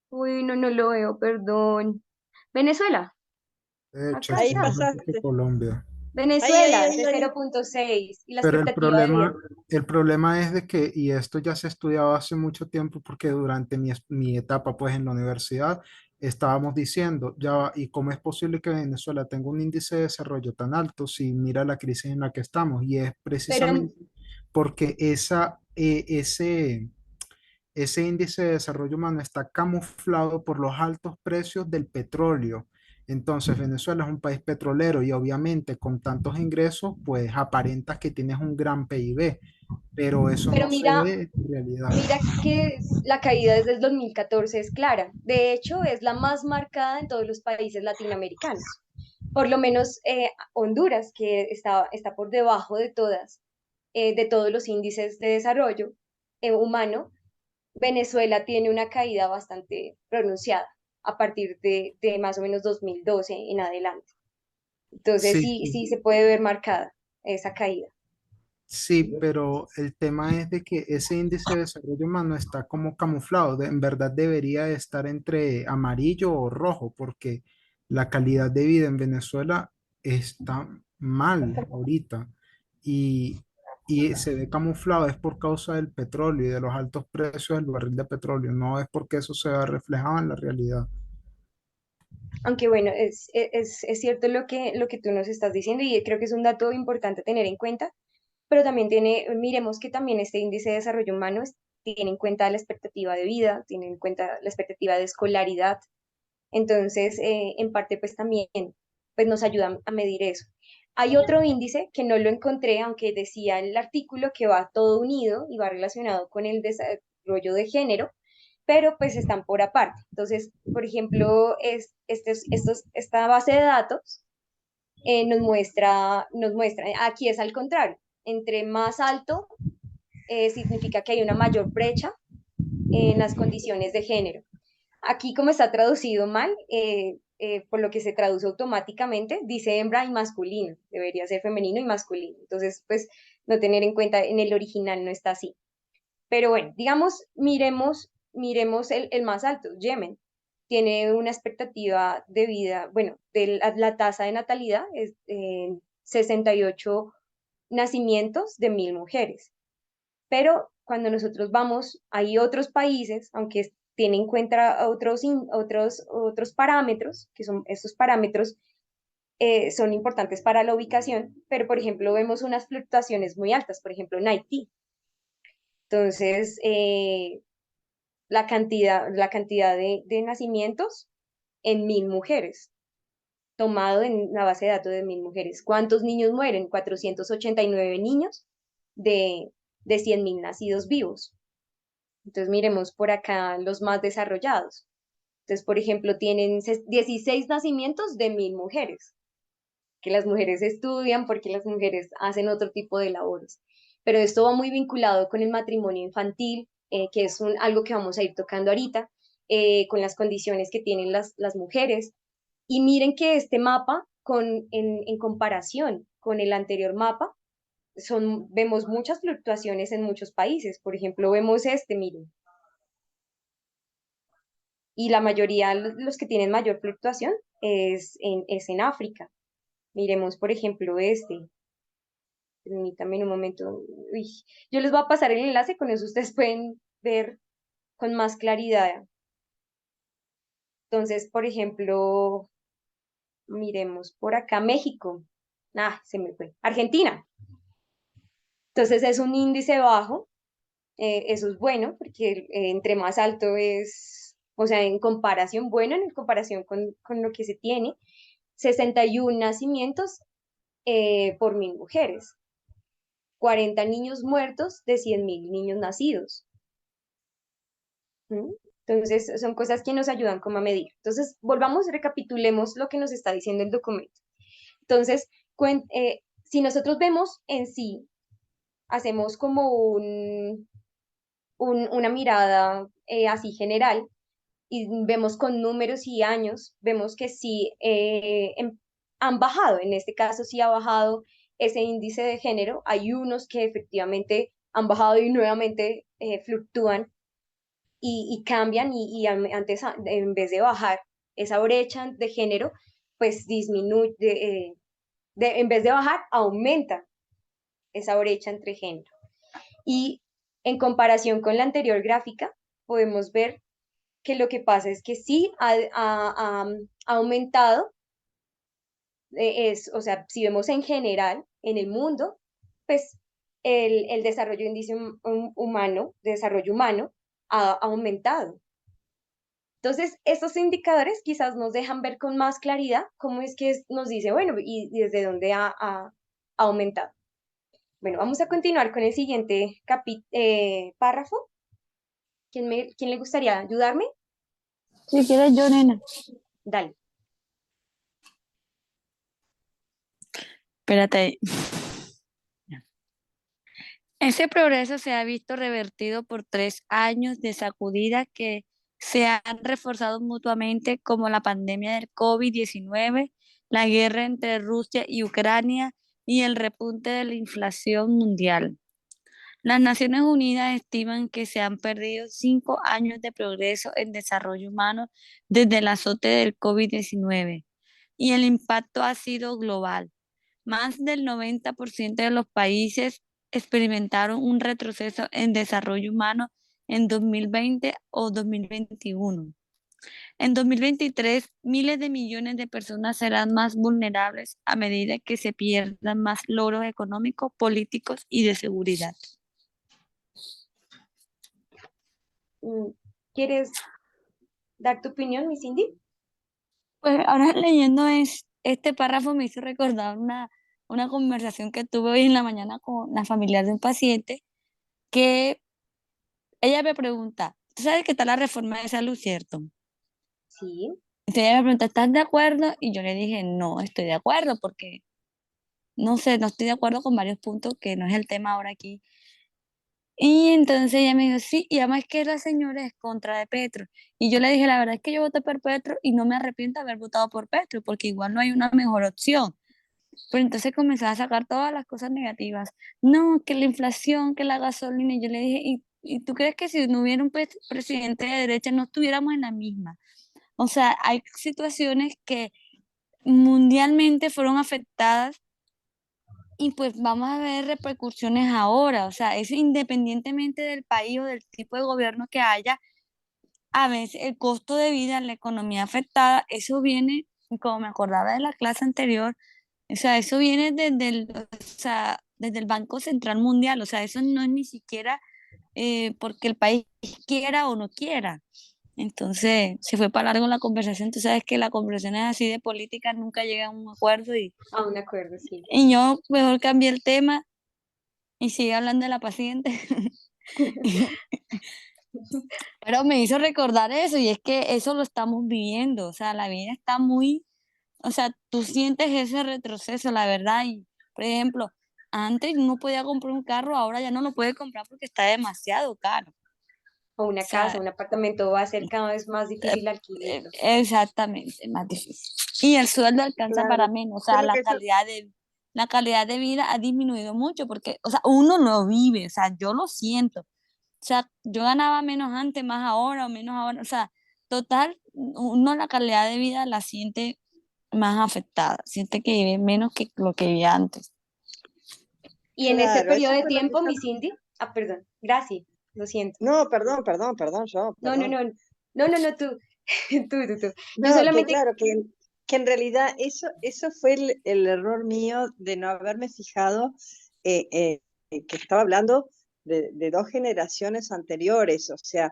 Uy, no lo veo, perdón. Venezuela. De hecho, Acá Ahí está está. más alto que pasaste. Colombia. Venezuela, Ahí, de ahí. 0.6. Y la Pero expectativa de vida. el problema es de que, y esto ya se estudiaba hace mucho tiempo porque durante mi etapa pues en la universidad estábamos diciendo, ya, ¿y cómo es posible que Venezuela tenga un índice de desarrollo tan alto si mira la crisis en la que estamos? Y es Pero, precisamente porque ese índice de desarrollo humano está camuflado por los altos precios del petróleo. Entonces, Venezuela es un país petrolero y obviamente con tantos ingresos, pues aparentas que tienes un gran PIB, pero eso pero no se mira, ve en realidad. mira que la caída desde el 2014 es clara. De hecho, es la más marcada en todos los países latinoamericanos. Por lo menos Honduras, que está por debajo de todos los índices de desarrollo humano. Venezuela tiene una caída bastante pronunciada a partir de más o menos 2012 en adelante. Entonces Sí, sí se puede ver marcada esa caída. sí, pero el tema es de que ese índice de desarrollo humano está como camuflado. En verdad debería estar entre amarillo o rojo, porque la calidad de vida en Venezuela está mal ahorita y, y se ve camuflado. Es por causa del petróleo y de los altos precios del barril de petróleo. No es porque eso se vea reflejado en la realidad. Aunque bueno, es cierto lo que tú nos estás diciendo y creo que es un dato importante tener en cuenta, pero también miremos que también este índice de desarrollo humano tiene en cuenta la expectativa de vida, tiene en cuenta la expectativa de escolaridad. Entonces, en parte, pues también pues nos ayuda a medir eso. Hay otro índice que no lo encontré, aunque decía el artículo que va todo unido y va relacionado con el desarrollo de género, pero pues están por aparte. Entonces, por ejemplo, esta base de datos nos muestra, aquí es al contrario, entre más alto significa que hay una mayor brecha en las condiciones de género. Aquí, como está traducido mal, por lo que se traduce automáticamente, dice hembra y masculino, debería ser femenino y masculino. Entonces, pues, no tener en cuenta, en el original no está así. Pero bueno, digamos, miremos el más alto, Yemen. Tiene una expectativa de vida, bueno, la tasa de natalidad es 68 nacimientos de 1.000 mujeres. Pero cuando nosotros vamos, hay otros países, aunque tienen en cuenta otros parámetros, que son estos parámetros son importantes para la ubicación, pero por ejemplo vemos unas fluctuaciones muy altas, por ejemplo en Haití. Entonces, la cantidad de nacimientos en 1.000 mujeres, tomado en la base de datos de 1.000 mujeres. ¿Cuántos niños mueren? 489 niños de 100.000 nacidos vivos. Entonces miremos por acá los más desarrollados. Entonces, por ejemplo, tienen 16 nacimientos de 1.000 mujeres, que las mujeres estudian porque las mujeres hacen otro tipo de labores. Pero esto va muy vinculado con el matrimonio infantil, que es algo que vamos a ir tocando ahorita, con las condiciones que tienen las mujeres. Y miren que este mapa en comparación con el anterior mapa, vemos muchas fluctuaciones en muchos países. Por ejemplo, vemos miren, y la mayoría, los que tienen mayor fluctuación, es en África. Miremos, por ejemplo, Permítanme un momento. Uy, yo les voy a pasar el enlace, con eso ustedes pueden ver con más claridad. Entonces, por ejemplo, miremos por acá, México. Se me fue. Argentina. Entonces es un índice bajo. Eso es bueno, porque entre más alto es, o sea, en comparación, bueno, en comparación con lo que se tiene, 61 nacimientos por 1.000 mujeres, 40 niños muertos de 100.000 niños nacidos. ¿Mm? Entonces, son cosas que nos ayudan como a medir. Entonces, volvamos, recapitulemos lo que nos está diciendo el documento. Entonces, si nosotros vemos en sí, hacemos como una mirada así general, y vemos con números y años, vemos que sí han bajado. En este caso sí ha bajado ese índice de género. Hay unos que efectivamente han bajado y nuevamente fluctúan y cambian, antes, en vez de bajar esa brecha de género, pues disminuye, en vez de bajar, aumenta esa brecha entre género. Y en comparación con la anterior gráfica, podemos ver que lo que pasa es que sí ha aumentado, o sea, si vemos en general en el mundo, pues el desarrollo índice humano, desarrollo humano, ha aumentado. Entonces, estos indicadores quizás nos dejan ver con más claridad cómo es que nos dice, bueno, y desde dónde ha aumentado. Bueno, vamos a continuar con el siguiente párrafo. ¿Quién le gustaría ayudarme? Si quieres yo, nena. Dale. Espérate ahí. Ese progreso se ha visto revertido por 3 años de sacudidas que se han reforzado mutuamente, como la pandemia del COVID-19, la guerra entre Rusia y Ucrania y el repunte de la inflación mundial. Las Naciones Unidas estiman que se han perdido 5 años de progreso en desarrollo humano desde el azote del COVID-19, y el impacto ha sido global. Más del 90% de los países experimentaron un retroceso en desarrollo humano en 2020 o 2021. En 2023, miles de millones de personas serán más vulnerables a medida que se pierdan más logros económicos, políticos y de seguridad. ¿Quieres dar tu opinión, mi Cindy? Pues ahora leyendo este párrafo me hizo recordar una conversación que tuve hoy en la mañana con la familiar de un paciente, que ella me pregunta, ¿tú sabes que está la reforma de salud, cierto? Sí. Entonces ella me pregunta, ¿estás de acuerdo? Y yo le dije, no estoy de acuerdo porque, no sé, no estoy de acuerdo con varios puntos que no es el tema ahora aquí. Y entonces ella me dijo, sí, y además que la señora es contra de Petro. Y yo le dije, la verdad es que yo voté por Petro y no me arrepiento de haber votado por Petro, porque igual no hay una mejor opción. Pero entonces comenzó a sacar todas las cosas negativas. No, que la inflación, que la gasolina. Y yo le dije, ¿y tú crees que si no hubiera un presidente de derecha no estuviéramos en la misma? O sea, hay situaciones que mundialmente fueron afectadas y pues vamos a ver repercusiones ahora. O sea, es independientemente del país o del tipo de gobierno que haya, a veces el costo de vida, la economía afectada, eso viene, como me acordaba de la clase anterior, o sea, eso viene desde el Banco Central Mundial. O sea, eso no es ni siquiera porque el país quiera o no quiera. Entonces, se fue para largo la conversación. Tú sabes que la conversación es así de política, nunca llega a un acuerdo. A un acuerdo, sí. Y yo mejor cambié el tema y sigue hablando de la paciente. Pero me hizo recordar eso, y es que eso lo estamos viviendo. O sea, la vida está muy, o sea, tú sientes ese retroceso, la verdad. Y, por ejemplo, antes uno podía comprar un carro, ahora ya no lo puede comprar porque está demasiado caro. O una O sea, casa, un apartamento va a ser cada vez más difícil alquilarlo. exactamente, más difícil. Y el sueldo alcanza para Claro, menos, o fue sea, lo que yo, la calidad de vida ha disminuido mucho porque, o sea, uno lo vive, o sea, yo lo siento. O sea, yo ganaba menos antes, más ahora, o menos ahora, o sea, total, uno la calidad de vida la siente más afectada, siente que vive menos que lo que vivía antes. Y en ese claro, periodo eso de fue lo que tiempo, yo, mi Cindy, perdón, gracias, lo siento. no, perdón, yo, No, no, perdón. no, no, no, no, tú, tú. Yo No, que solamente, claro, que en realidad eso fue el error mío de no haberme fijado que estaba hablando de dos generaciones anteriores. O sea,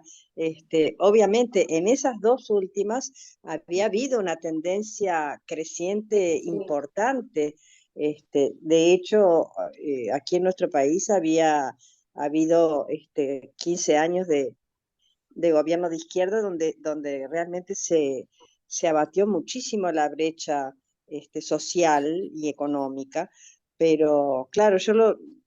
obviamente en esas dos últimas había habido una tendencia creciente sí, importante. De hecho, aquí en nuestro país había habido 15 años de gobierno de izquierda donde realmente se abatió muchísimo la brecha social y económica, pero claro,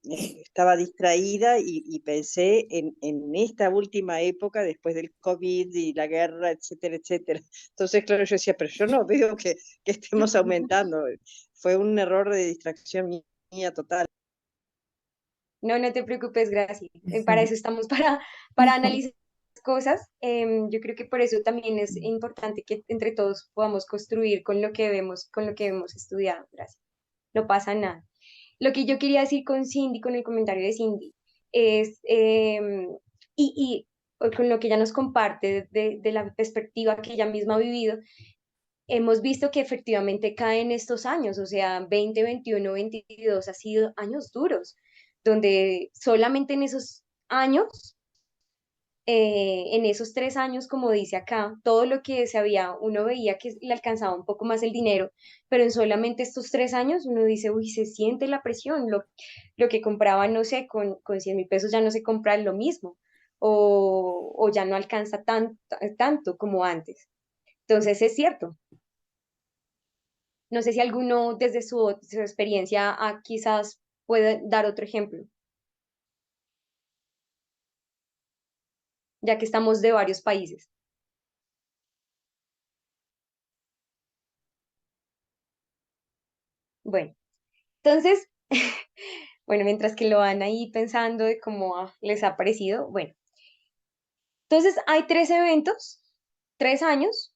estaba distraída y pensé en esta última época después del COVID y la guerra, etcétera, etcétera. Entonces, claro, yo decía, pero yo no veo que estemos aumentando. Fue un error de distracción mía total. no, no te preocupes, gracias. Para eso estamos, para analizar cosas. Yo creo que por eso también es importante que entre todos podamos construir con lo que vemos, con lo que hemos estudiado, gracias. No pasa nada. Lo que yo quería decir con Cindy, con el comentario de Cindy, es, y con lo que ella nos comparte de la perspectiva que ella misma ha vivido, hemos visto que efectivamente caen estos años, o sea, 2021, 22 ha sido años duros, donde solamente en esos años, en esos 3 años, como dice acá, todo lo que se había, uno veía que le alcanzaba un poco más el dinero, pero en solamente estos 3 años uno dice, uy, se siente la presión, lo que compraba, no sé, con 100.000 pesos ya no se compra lo mismo, o ya no alcanza tanto como antes. Entonces es cierto. No sé si alguno desde su experiencia quizás puede dar otro ejemplo, ya que estamos de varios países. Bueno, entonces, bueno, mientras que lo van ahí pensando de cómo les ha parecido, bueno, entonces hay 3 eventos, 3 años,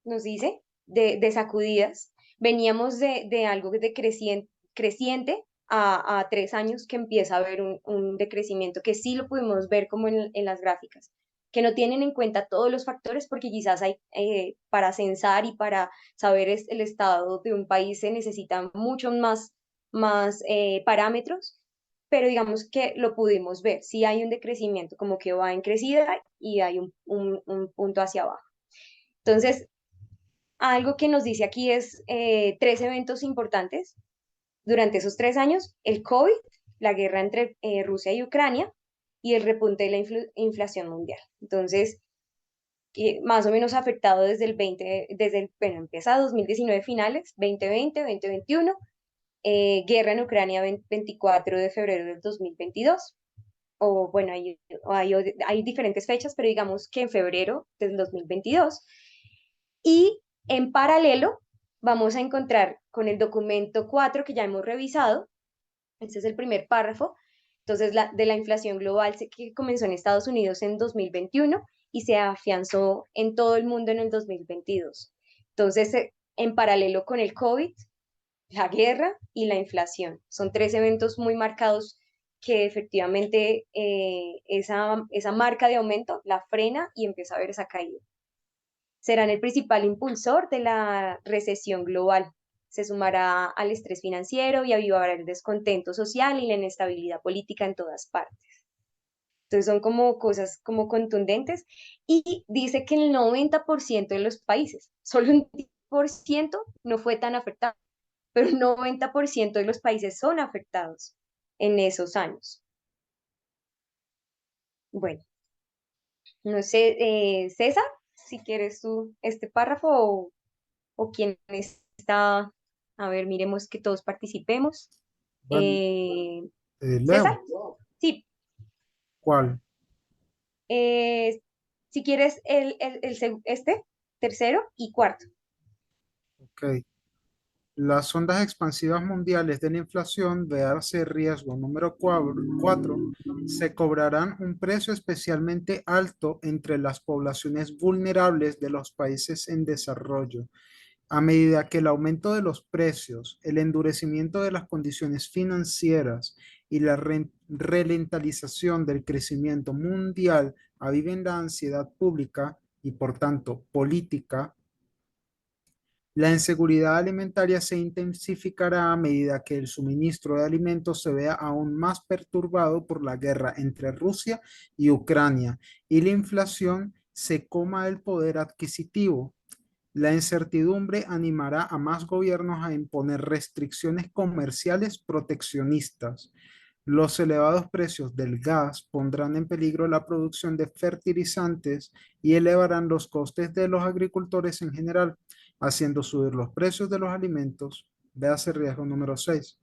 nos dice, de sacudidas. Veníamos de algo de creciente a 3 años que empieza a haber un decrecimiento, que sí lo pudimos ver como en las gráficas, que no tienen en cuenta todos los factores porque quizás hay, para censar y para saber el estado de un país se necesitan muchos más parámetros, pero digamos que lo pudimos ver. Sí hay un decrecimiento, como que va en crecida y hay un punto hacia abajo. Entonces, algo que nos dice aquí es 3 eventos importantes durante esos 3 años: el COVID, la guerra entre Rusia y Ucrania y el repunte de la inflación mundial. Entonces, más o menos afectado desde el 20, bueno, empieza 2019 finales, 2020, 2021, guerra en Ucrania 24 de febrero del 2022. O bueno, hay diferentes fechas, pero digamos que en febrero del 2022. Y en paralelo vamos a encontrar con el documento 4 que ya hemos revisado, este es el primer párrafo, entonces de la inflación global que comenzó en Estados Unidos en 2021 y se afianzó en todo el mundo en el 2022. Entonces, en paralelo con el COVID, la guerra y la inflación. Son 3 eventos muy marcados que efectivamente esa marca de aumento la frena y empieza a ver esa caída. Serán el principal impulsor de la recesión global. Se sumará al estrés financiero y avivará el descontento social y la inestabilidad política en todas partes. Entonces son como cosas como contundentes y dice que el 90% de los países, solo un 10% no fue tan afectado, pero el 90% de los países son afectados en esos años. Bueno, no sé, César, si quieres tú este párrafo o quién está, a ver, miremos que todos participemos. Bueno, César, leo. sí, ¿Cuál? si quieres este, tercero y cuarto. Ok. Las ondas expansivas mundiales de la inflación, véase riesgo número 4, se cobrarán un precio especialmente alto entre las poblaciones vulnerables de los países en desarrollo, a medida que el aumento de los precios, el endurecimiento de las condiciones financieras y la ralentización del crecimiento mundial aviven la ansiedad pública y por tanto política. La inseguridad alimentaria se intensificará a medida que el suministro de alimentos se vea aún más perturbado por la guerra entre Rusia y Ucrania y la inflación se coma el poder adquisitivo. La incertidumbre animará a más gobiernos a imponer restricciones comerciales proteccionistas. Los elevados precios del gas pondrán en peligro la producción de fertilizantes y elevarán los costes de los agricultores en general, haciendo subir los precios de los alimentos. Véase riesgo número 6.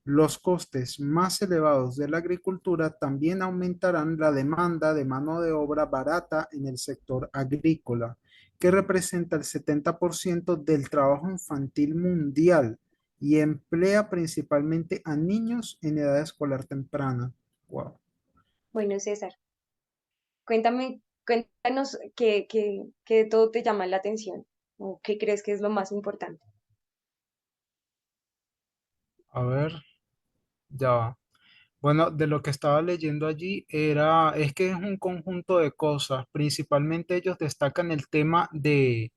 Los costes más elevados de la agricultura también aumentarán la demanda de mano de obra barata en el sector agrícola, que representa el 70% del trabajo infantil mundial y emplea principalmente a niños en edad escolar temprana. Wow. Bueno, César, cuéntanos qué de todo te llama la atención o qué crees que es lo más importante. A ver, ya va. Bueno, de lo que estaba leyendo allí es que es un conjunto de cosas. Principalmente ellos destacan el tema de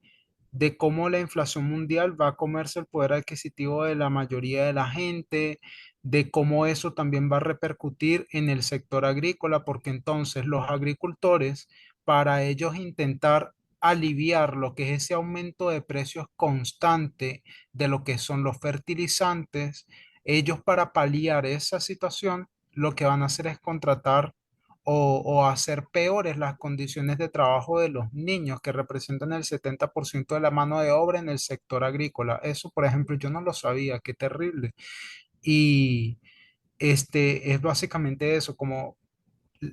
cómo la inflación mundial va a comerse el poder adquisitivo de la mayoría de la gente, de cómo eso también va a repercutir en el sector agrícola, porque entonces los agricultores, para ellos intentar aliviar lo que es ese aumento de precios constante de lo que son los fertilizantes, ellos para paliar esa situación, lo que van a hacer es contratar o hacer peores las condiciones de trabajo de los niños, que representan el 70% de la mano de obra en el sector agrícola. Eso, por ejemplo, yo no lo sabía, qué terrible. Y es básicamente eso, como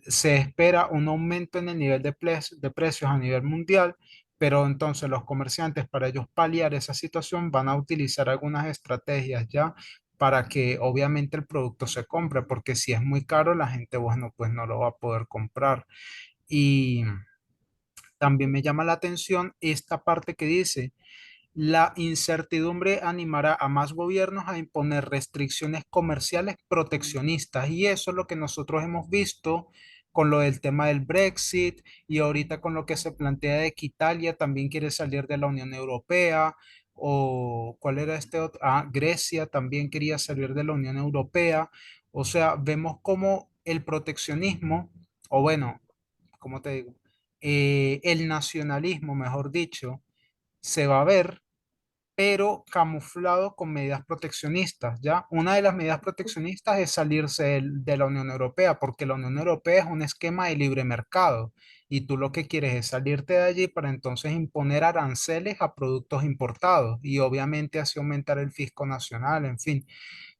se espera un aumento en el nivel de precios a nivel mundial, pero entonces los comerciantes para ellos paliar esa situación van a utilizar algunas estrategias ya para que obviamente el producto se compre, porque si es muy caro la gente, bueno, pues no lo va a poder comprar. Y también me llama la atención esta parte que dice, la incertidumbre animará a más gobiernos a imponer restricciones comerciales proteccionistas y eso es lo que nosotros hemos visto con lo del tema del Brexit y ahorita con lo que se plantea de que Italia también quiere salir de la Unión Europea o ¿cuál era este otro? Ah, Grecia también quería salir de la Unión Europea. O sea, vemos como el proteccionismo, o bueno, ¿cómo te digo? El nacionalismo, mejor dicho, se va a ver pero camuflado con medidas proteccionistas, ¿ya? Una de las medidas proteccionistas es salirse de la Unión Europea, porque la Unión Europea es un esquema de libre mercado y tú lo que quieres es salirte de allí para entonces imponer aranceles a productos importados y obviamente así aumentar el fisco nacional, en fin.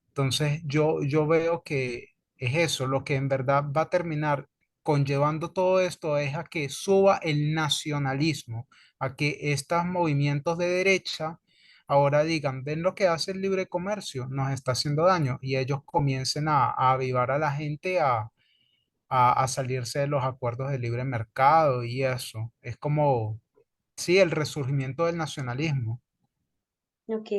Entonces yo veo que es eso, lo que en verdad va a terminar conllevando todo esto es a que suba el nacionalismo, a que estos movimientos de derecha ahora digan, ven lo que hace el libre comercio, nos está haciendo daño y ellos comiencen a avivar a la gente a salirse de los acuerdos de libre mercado y eso. Es como, sí, el resurgimiento del nacionalismo. Ok,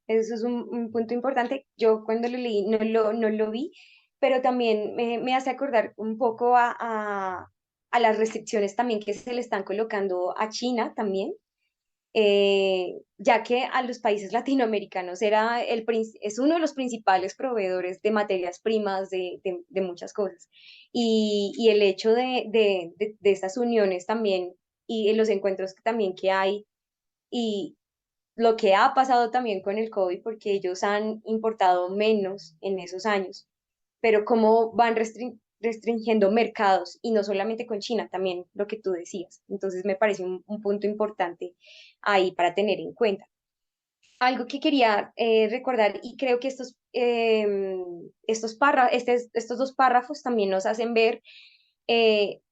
eso es un punto importante. Yo cuando lo leí no lo vi, pero también me hace acordar un poco a las restricciones también que se le están colocando a China también, ya que a los países latinoamericanos es uno de los principales proveedores de materias primas, de muchas cosas. Y el hecho de estas uniones también y en los encuentros también que hay y lo que ha pasado también con el COVID, porque ellos han importado menos en esos años, pero cómo van restringiendo mercados y no solamente con China, también lo que tú decías. Entonces me parece un punto importante ahí para tener en cuenta. Algo que quería recordar y creo que estos dos párrafos también nos hacen ver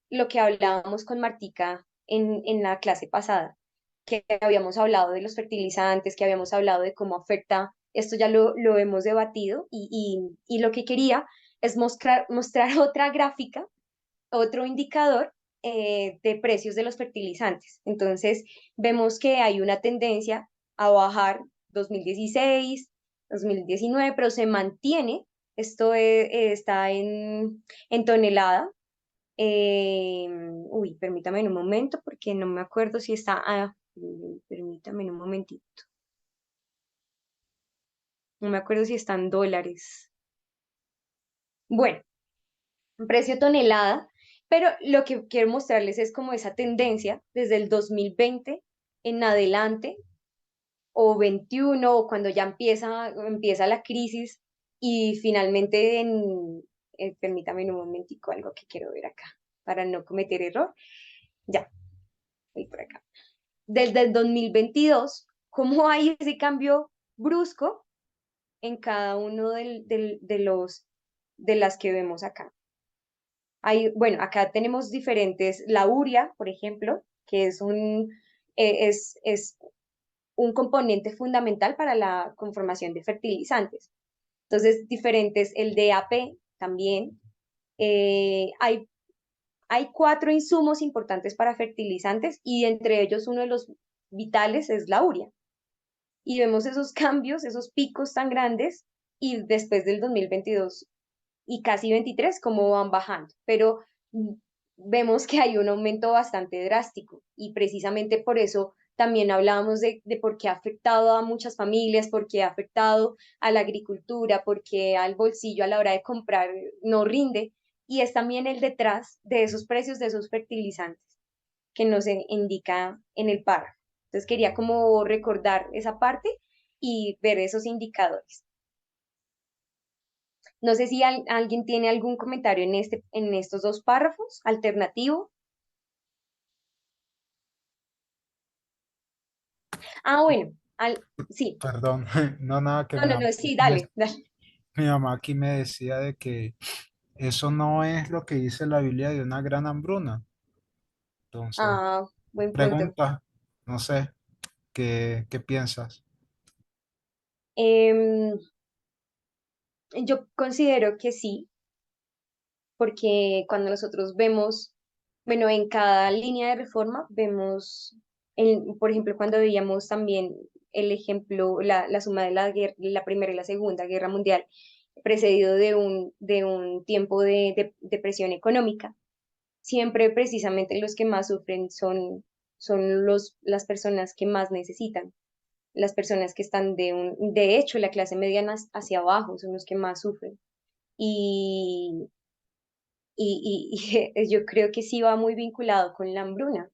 lo que hablábamos con Martica en la clase pasada que habíamos hablado de los fertilizantes, que habíamos hablado de cómo afecta, esto ya lo hemos debatido y lo que quería es mostrar otra gráfica, otro indicador de precios de los fertilizantes. Entonces, vemos que hay una tendencia a bajar 2016, 2019, pero se mantiene, esto está en tonelada. Permítame en un momento porque no me acuerdo si está, permítame en un momentito, no me acuerdo si está en dólares. Bueno, precio tonelada, pero lo que quiero mostrarles es como esa tendencia desde el 2020 en adelante, o 21, o cuando ya empieza la crisis, y finalmente permítame en un momentico algo que quiero ver acá, para no cometer error. Ya, voy por acá. Desde el 2022, cómo hay ese cambio brusco en cada uno de las que vemos acá. Bueno, acá tenemos diferentes, la urea, por ejemplo, que es un componente fundamental para la conformación de fertilizantes. Entonces, diferentes, el DAP también. Hay 4 insumos importantes para fertilizantes y entre ellos uno de los vitales es la urea. Y vemos esos cambios, esos picos tan grandes y después del 2022 y casi 23 cómo van bajando. Pero mm, vemos que hay un aumento bastante drástico y precisamente por eso también hablábamos de por qué ha afectado a muchas familias, por qué ha afectado a la agricultura, por qué al bolsillo a la hora de comprar no rinde. Y es también el detrás de esos precios de esos fertilizantes que nos indica en el párrafo. Entonces quería como recordar esa parte y ver esos indicadores. No sé si alguien tiene algún comentario en estos 2 párrafos, alternativo. Bueno, sí. Perdón, no, nada que No, sí, dale, dale. mi mamá aquí me decía de que eso no es lo que dice la Biblia de una gran hambruna. Entonces, Buen punto. pregunta, no sé, ¿qué piensas? Em, yo considero que sí, porque cuando nosotros vemos, bueno, en cada línea de reforma vemos, por ejemplo, cuando veíamos también el ejemplo, la suma de la Primera y la Segunda Guerra Mundial, precedido de un tiempo de depresión económica, siempre precisamente los que más sufren son las personas que más necesitan. Las personas que están de hecho, la clase mediana hacia abajo son los que más sufren. Y, y yo creo que sí va muy vinculado con la hambruna,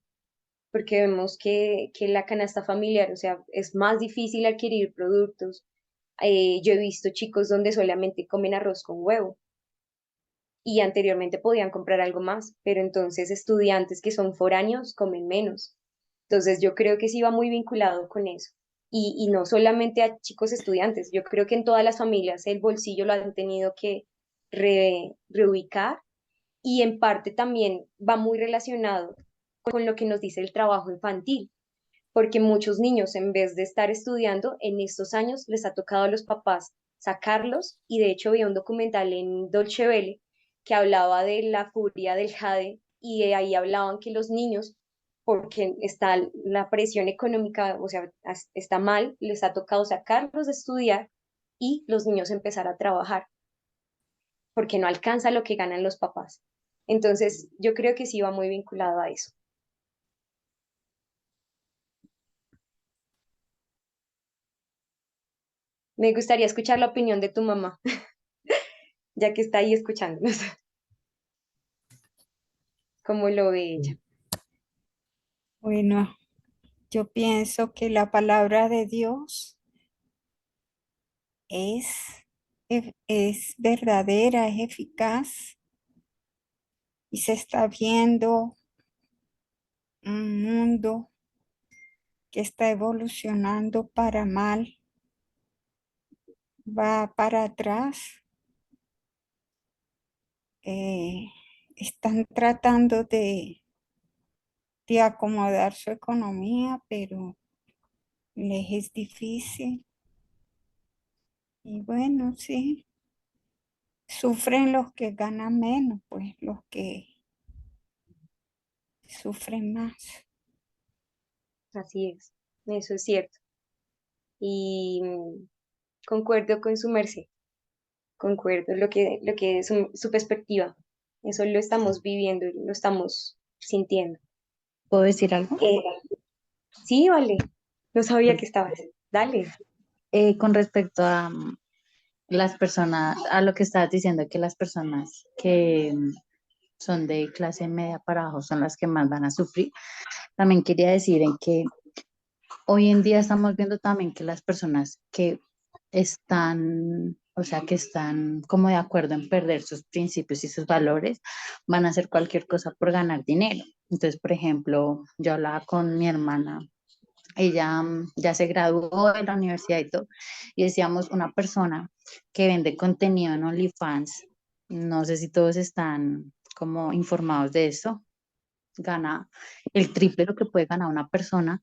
porque vemos que la canasta familiar, o sea, es más difícil adquirir productos. Yo he visto chicos donde solamente comen arroz con huevo y anteriormente podían comprar algo más, pero entonces estudiantes que son foráneos comen menos. Entonces yo creo que sí va muy vinculado con eso. Y no solamente a chicos estudiantes, yo creo que en todas las familias el bolsillo lo han tenido que reubicar, y en parte también va muy relacionado con lo que nos dice el trabajo infantil, porque muchos niños en vez de estar estudiando en estos años les ha tocado a los papás sacarlos, y de hecho vi un documental en Dolce Vele que hablaba de la furia del jade, y de ahí hablaban que los niños, porque está la presión económica, o sea, está mal, les ha tocado sacarlos de estudiar y los niños empezar a trabajar porque no alcanza lo que ganan los papás. Entonces, yo creo que sí va muy vinculado a eso. Me gustaría escuchar la opinión de tu mamá, ya que está ahí escuchándonos. ¿Cómo lo ve ella? Bueno, yo pienso que la palabra de Dios es, es verdadera, es eficaz y se está viendo un mundo que está evolucionando para mal, va para atrás. Están tratando de de acomodar su economía, pero les es difícil. Y bueno, sí, sufren los que ganan menos, pues los que sufren más. Así es, eso es cierto. Y concuerdo con su merced, concuerdo lo que es su perspectiva. Eso lo estamos viviendo, lo estamos sintiendo. ¿Puedo decir algo? Eh, sí, vale, no sabía que estabas. Dale. Con respecto a las personas, a lo que estabas diciendo, que las personas que son de clase media para abajo son las que más van a sufrir, también quería decir en que hoy en día estamos viendo también que las personas que están, o sea, que están como de acuerdo en perder sus principios y sus valores, van a hacer cualquier cosa por ganar dinero. Entonces, por ejemplo, yo hablaba con mi hermana, ella ya se graduó de la universidad y todo, y decíamos, una persona que vende contenido en OnlyFans, no sé si todos están como informados de eso, gana el triple de lo que puede ganar una persona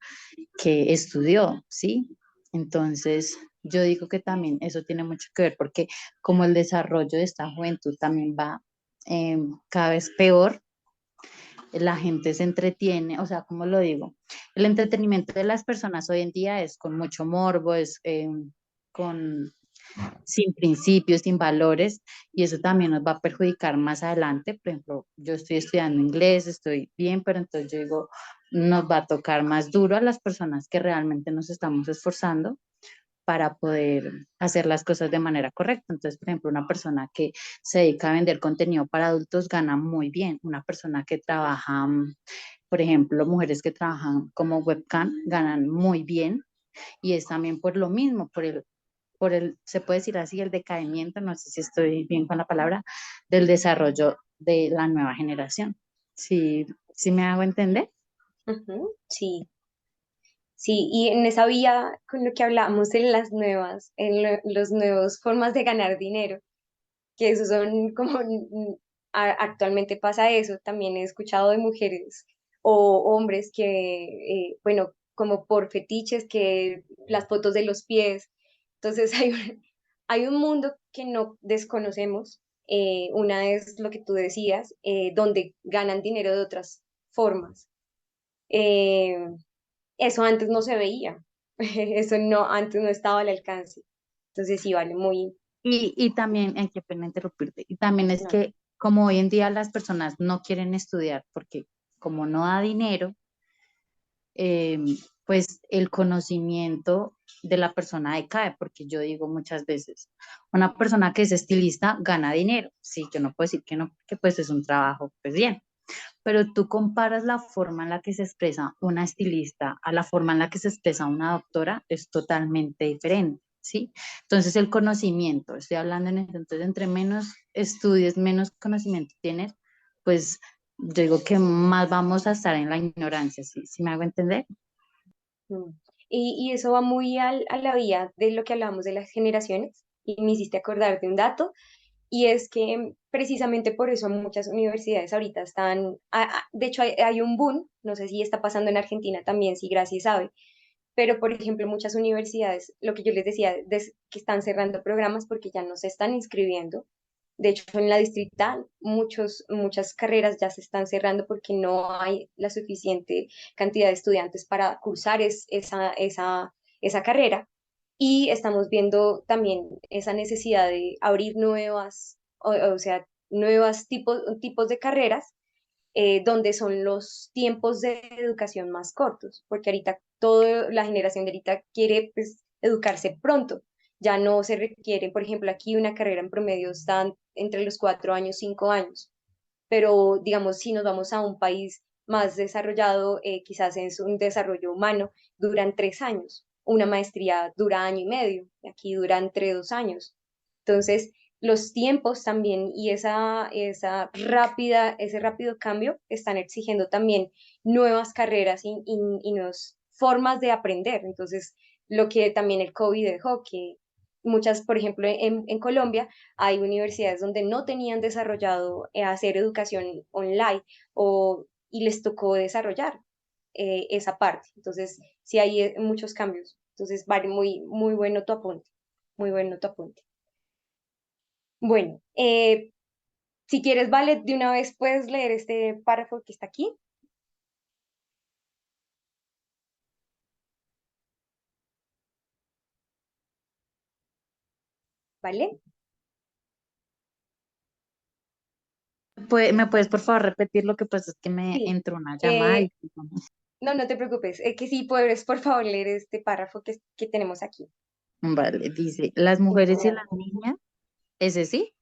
que estudió, ¿sí? Entonces, yo digo que también eso tiene mucho que ver porque como el desarrollo de esta juventud también va cada vez peor, la gente se entretiene, o sea, ¿cómo lo digo? El entretenimiento de las personas hoy en día es con mucho morbo, es con sin principios, sin valores, y eso también nos va a perjudicar más adelante. Por ejemplo, yo estoy estudiando inglés, estoy bien, pero entonces yo digo, nos va a tocar más duro a las personas que realmente nos estamos esforzando para poder hacer las cosas de manera correcta. Entonces, por ejemplo, una persona que se dedica a vender contenido para adultos gana muy bien. Una persona que trabaja, por ejemplo, mujeres que trabajan como webcam ganan muy bien y es también por lo mismo, se puede decir así, el decaimiento, no sé si estoy bien con la palabra, del desarrollo de la nueva generación. ¿Sí, sí me hago entender? Ujú, sí, sí, y en esa vía con lo que hablamos en las nuevas, los nuevos formas de ganar dinero, que eso son como actualmente pasa eso, también he escuchado de mujeres o hombres que, bueno, como por fetiches, que las fotos de los pies, entonces hay un mundo que no desconocemos, una es lo que tú decías, donde ganan dinero de otras formas. Eh, Eso antes no se veía, eso no, antes no estaba al alcance, entonces sí, vale, muy... Y también, hay que pena interrumpirte, y también es No. que como hoy en día las personas no quieren estudiar porque como no da dinero, eh, pues el conocimiento de la persona decae, porque yo digo muchas veces, una persona que es estilista gana dinero, sí, yo no puedo decir que no, que pues es un trabajo, pues bien, pero tú comparas la forma en la que se expresa una estilista a la forma en la que se expresa una doctora, es totalmente diferente, ¿sí? Entonces el conocimiento, estoy hablando en eso, entonces entre menos estudies, menos conocimiento tienes, pues yo digo que más vamos a estar en la ignorancia, ¿sí? ¿Sí me hago entender? Mm. Y eso va muy a la vía de lo que hablábamos de las generaciones, y me hiciste acordar de un dato, y es que precisamente por eso muchas universidades ahorita están, de hecho hay un boom, no sé si está pasando en Argentina también, si Gracie sabe, pero por ejemplo muchas universidades, lo que yo les decía, que están cerrando programas porque ya no se están inscribiendo. De hecho, en la distrital muchas carreras ya se están cerrando porque no hay la suficiente cantidad de estudiantes para cursar esa carrera. Y estamos viendo también esa necesidad de abrir nuevas, o sea, nuevos tipos de carreras, donde son los tiempos de educación más cortos, porque ahorita toda la generación de ahorita quiere, pues, educarse pronto. Ya no se requiere, por ejemplo, aquí una carrera en promedio está entre los 4 años, 5 años, pero digamos, si nos vamos a un país más desarrollado, quizás es un desarrollo humano, duran 3 años, una maestría dura año y medio, aquí dura entre 2 años. Entonces, los tiempos también y ese rápido cambio están exigiendo también nuevas carreras y nuevas formas de aprender. Entonces, lo que también el COVID dejó, que muchas, por ejemplo, en Colombia, hay universidades donde no tenían desarrollado hacer educación online y les tocó desarrollar. esa parte. Entonces, sí hay muchos cambios. Entonces, vale, muy, muy bueno tu apunte. Muy bueno tu apunte. Bueno, si quieres, vale, de una vez puedes leer este párrafo que está aquí. ¿Vale? ¿Me puedes por favor repetir lo que pasa? Es que me Sí. entró una llamada y... No, no te preocupes. Que sí puedes, por favor, leer este párrafo que tenemos aquí. Vale, dice, las mujeres y las niñas, ¿ese sí?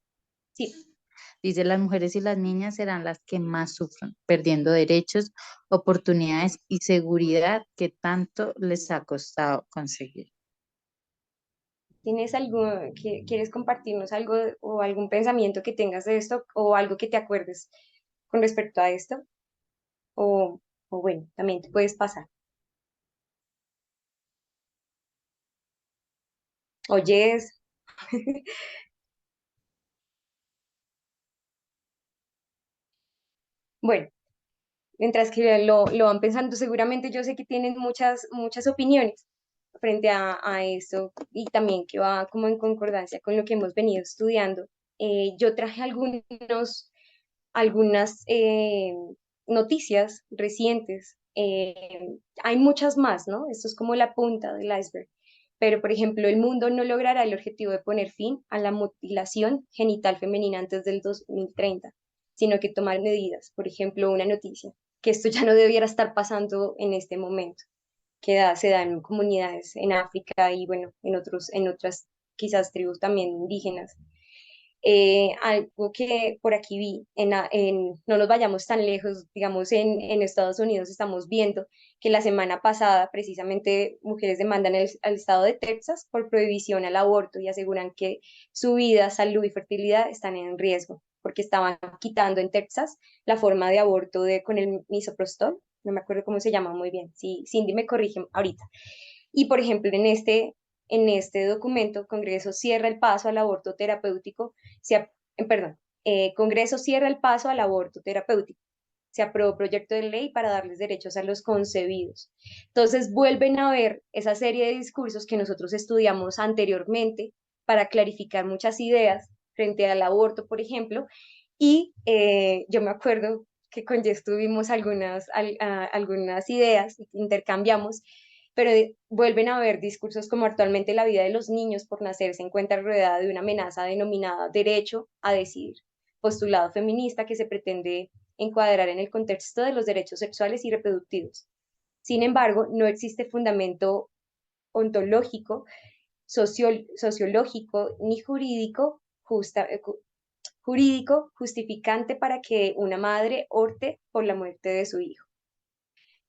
Sí. Dice, las mujeres y las niñas serán las que más sufran, perdiendo derechos, oportunidades y seguridad que tanto les ha costado conseguir. ¿Tienes algo, quieres compartirnos algo o algún pensamiento que tengas de esto o algo que te acuerdes con respecto a esto? O bueno, también te puedes pasar. ¿Oyes? Bueno, mientras que lo van pensando, seguramente yo sé que tienen muchas, muchas opiniones frente a esto y también que va como en concordancia con lo que hemos venido estudiando. Yo traje algunas noticias recientes. Hay muchas más, ¿no? Esto es como la punta del iceberg. Pero, por ejemplo, el mundo no logrará el objetivo de poner fin a la mutilación genital femenina antes del 2030, sino que tomar medidas. Por ejemplo, una noticia, que esto ya no debiera estar pasando en este momento, se da en comunidades en África y, bueno, en otras quizás tribus también indígenas. Algo que por aquí vi, no nos vayamos tan lejos, digamos en Estados Unidos estamos viendo que la semana pasada precisamente mujeres demandan al estado de Texas por prohibición al aborto y aseguran que su vida, salud y fertilidad están en riesgo porque estaban quitando en Texas la forma de aborto con el misoprostol, no me acuerdo cómo se llama muy bien, sí, Cindy me corrige ahorita. Y por ejemplo, en este documento, Congreso cierra el paso al aborto terapéutico, perdón, Congreso cierra el paso al aborto terapéutico. Se aprobó proyecto de ley para darles derechos a los concebidos. Entonces vuelven a ver esa serie de discursos que nosotros estudiamos anteriormente para clarificar muchas ideas frente al aborto, por ejemplo. Y yo me acuerdo que con Jess tuvimos algunas ideas, intercambiamos, pero vuelven a haber discursos como actualmente la vida de los niños por nacer se encuentra rodeada de una amenaza denominada derecho a decidir, postulado feminista que se pretende encuadrar en el contexto de los derechos sexuales y reproductivos. Sin embargo, no existe fundamento ontológico, sociológico ni jurídico justificante para que una madre opte por la muerte de su hijo.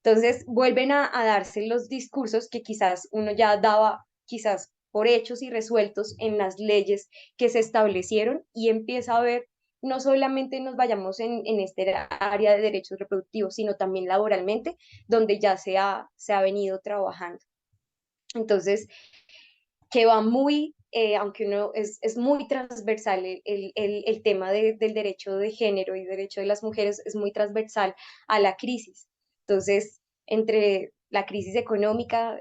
Entonces vuelven a darse los discursos que quizás uno ya daba quizás por hechos y resueltos en las leyes que se establecieron y empieza a ver, no solamente nos vayamos en este área de derechos reproductivos, sino también laboralmente, donde ya se ha venido trabajando. Entonces, que va muy, aunque uno es muy transversal, el tema del derecho de género y derecho de las mujeres es muy transversal a la crisis. Entonces, entre la crisis económica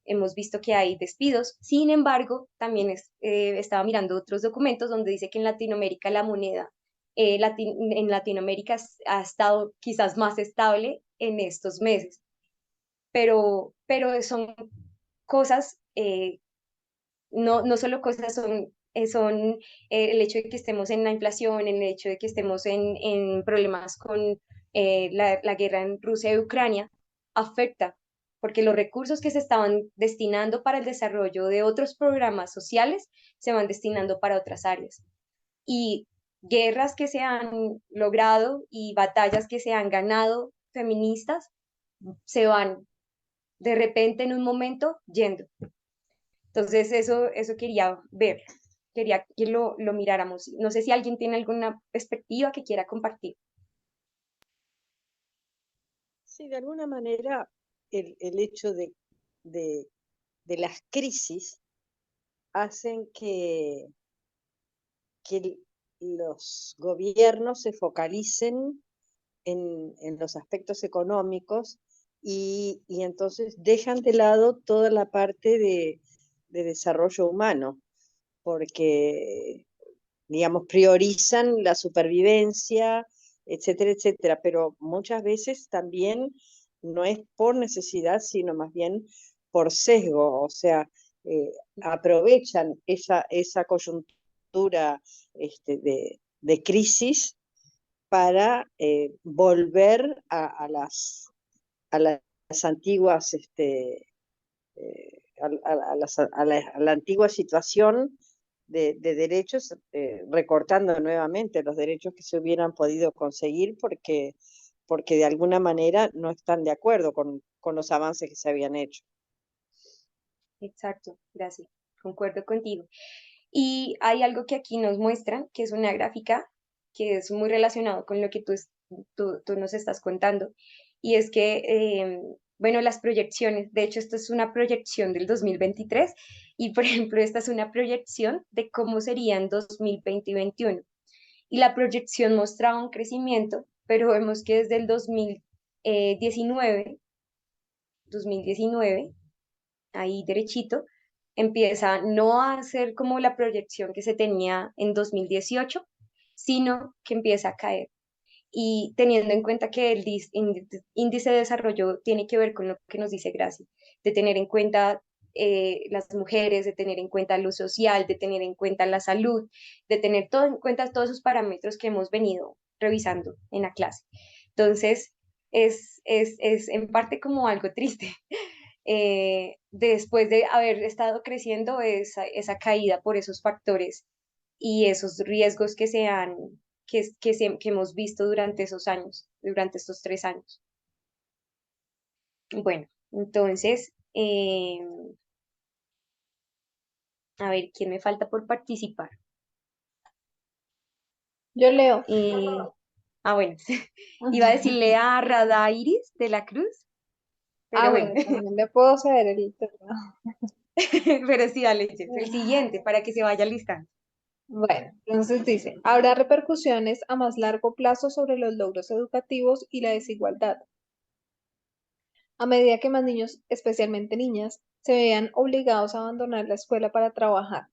hemos visto que hay despidos, sin embargo, también estaba mirando otros documentos donde dice que en Latinoamérica la moneda en Latinoamérica ha estado quizás más estable en estos meses, pero son cosas no solo cosas son el hecho de que estemos en la inflación, el hecho de que estemos en problemas con la guerra en Rusia y Ucrania, afecta, porque los recursos que se estaban destinando para el desarrollo de otros programas sociales se van destinando para otras áreas. Y guerras que se han logrado y batallas que se han ganado feministas se van de repente en un momento yendo. Entonces, eso quería ver, quería que lo miráramos. No sé si alguien tiene alguna perspectiva que quiera compartir. Sí, de alguna manera el hecho de las crisis hacen que los gobiernos se focalicen en los aspectos económicos y entonces dejan de lado toda la parte de desarrollo humano, porque, digamos, priorizan la supervivencia, etcétera, etcétera, pero muchas veces también no es por necesidad, sino más bien por sesgo, o sea, aprovechan esa coyuntura de crisis para volver a las antiguas, a la antigua situación de derechos, recortando nuevamente los derechos que se hubieran podido conseguir porque de alguna manera no están de acuerdo con los avances que se habían hecho. Exacto, gracias. Concuerdo contigo. Y hay algo que aquí nos muestran, que es una gráfica que es muy relacionado con lo que tú nos estás contando. Y es que, bueno, las proyecciones, de hecho, esto es una proyección del 2023 y, por ejemplo, esta es una proyección de cómo serían 2020 y 2021. Y la proyección mostraba un crecimiento, pero vemos que desde el 2019, ahí derechito, empieza no a ser como la proyección que se tenía en 2018, sino que empieza a caer. Y teniendo en cuenta que el índice de desarrollo tiene que ver con lo que nos dice Gracie, de tener en cuenta las mujeres, de tener en cuenta lo social, de tener en cuenta la salud, de tener todo en cuenta todos esos parámetros que hemos venido revisando en la clase. Entonces, es en parte como algo triste, después de haber estado creciendo esa caída por esos factores y esos riesgos que hemos visto durante esos años, durante estos 3 años. Bueno, entonces, a ver, ¿quién me falta por participar? Yo leo. Bueno, iba a decirle a Radairis de la Cruz, pero bueno. Bueno, también le puedo ceder el turno. Pero sí, dale, Jess, el siguiente para que se vaya listando. Bueno, entonces dice, habrá repercusiones a más largo plazo sobre los logros educativos y la desigualdad. A medida que más niños, especialmente niñas, se vean obligados a abandonar la escuela para trabajar.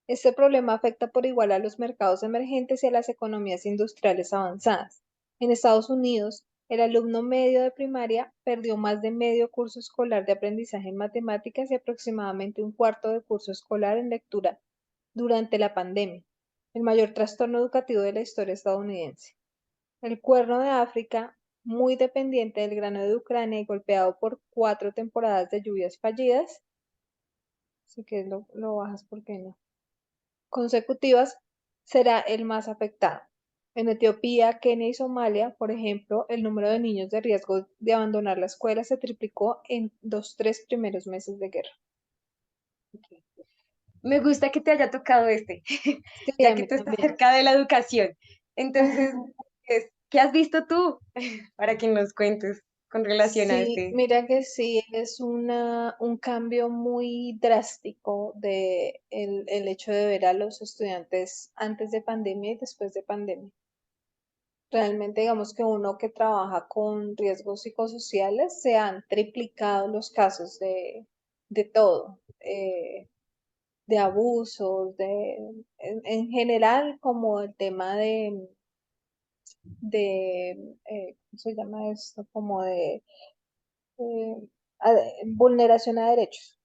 Este problema afecta por igual a los mercados emergentes y a las economías industriales avanzadas. En Estados Unidos, el alumno medio de primaria perdió más de medio curso escolar de aprendizaje en matemáticas y aproximadamente un cuarto de curso escolar en lectura durante la pandemia, el mayor trastorno educativo de la historia estadounidense. El Cuerno de África, muy dependiente del grano de Ucrania y golpeado por 4 temporadas de lluvias fallidas, así que lo bajas porque no, consecutivas, será el más afectado. En Etiopía, Kenia y Somalia, por ejemplo, el número de niños de riesgo de abandonar la escuela se triplicó en los 3 primeros meses de guerra. Me gusta que te haya tocado Sí, ya a que mí tú estás también. cerca de la educación. Entonces, ¿qué has visto tú? Para que nos cuentes con relación a Sí, mira que sí, es un cambio muy drástico de el hecho de ver a los estudiantes antes de pandemia y después de pandemia. Realmente, digamos que uno que trabaja con riesgos psicosociales, se han triplicado los casos de todo, de abusos, en general, como el tema ¿cómo se llama esto? Como de eh, vulneración a derechos.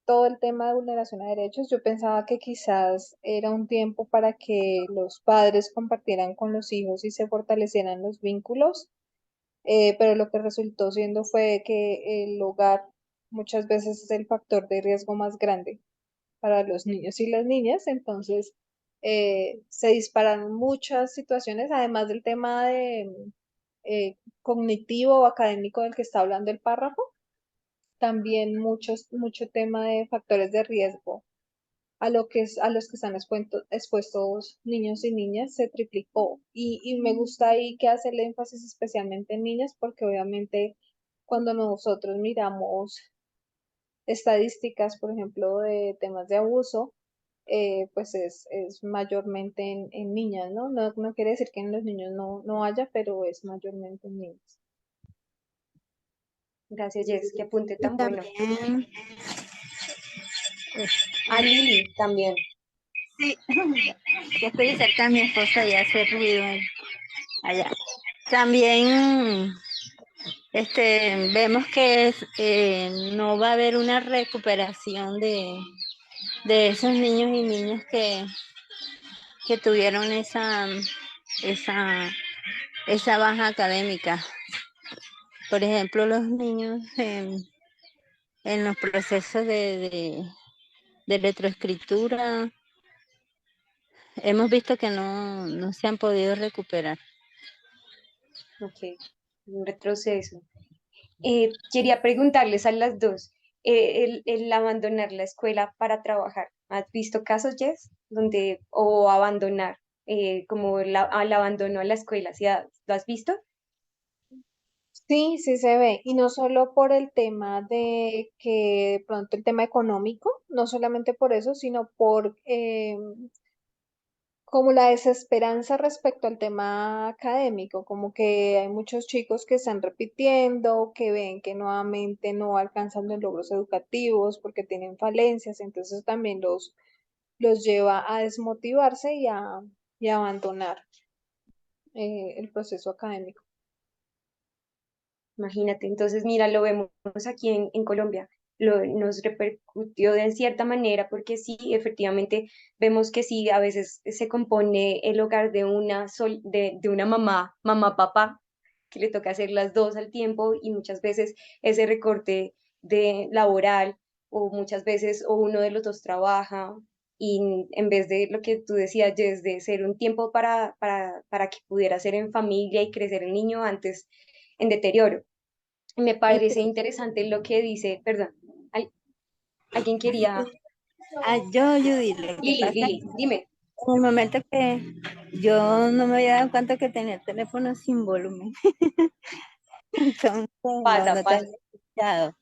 Todo el tema de vulneración a derechos, yo pensaba que quizás era un tiempo para que los padres compartieran con los hijos y se fortalecieran los vínculos, pero lo que resultó siendo fue que el hogar muchas veces es el factor de riesgo más grande para los niños y las niñas, entonces se dispararon muchas situaciones, además del tema cognitivo o académico del que está hablando el párrafo, también mucho tema de factores de riesgo a los que están expuestos niños y niñas se triplicó. Y me gusta ahí que hace el énfasis especialmente en niñas, porque obviamente cuando nosotros miramos estadísticas, por ejemplo, de temas de abuso, pues es mayormente en niñas, ¿no? No quiere decir que en los niños no haya, pero es mayormente en niñas. Gracias, Jess, qué apunte Y tan bueno. también, A Lili también. sí, ya estoy cerca de mi esposa y hace ruido allá. También vemos que no va a haber una recuperación de esos niños y niñas que tuvieron esa, esa baja académica. Por ejemplo, los niños en los procesos de retroescritura, hemos visto que no se han podido recuperar. Ok, un retroceso. Quería preguntarles a las dos, el abandonar la escuela para trabajar. ¿Has visto casos, Jess, donde, o abandonar, como al abandono a la escuela? ¿Sí lo has visto? Sí, sí se ve, y no solo por el tema de que de pronto el tema económico, no solamente por eso, sino por como la desesperanza respecto al tema académico, como que hay muchos chicos que están repitiendo, que ven que nuevamente no alcanzan los logros educativos porque tienen falencias, entonces también los lleva a desmotivarse y a abandonar el proceso académico. Imagínate, entonces mira, lo vemos aquí en Colombia, nos repercutió de cierta manera porque sí, efectivamente vemos que sí, a veces se compone el hogar de de una mamá, papá, que le toca hacer las dos al tiempo y muchas veces ese recorte de laboral o muchas veces o uno de los dos trabaja y en vez de lo que tú decías, Jess, de ser un tiempo para que pudiera ser en familia y crecer el niño antes en deterioro. Me parece interesante lo que dice, perdón, alguien quería, Yo, Judy, lo que pasa Lili, dime. en el momento que yo no me había dado cuenta que tenía el teléfono sin volumen, entonces no te Pasa. había escuchado.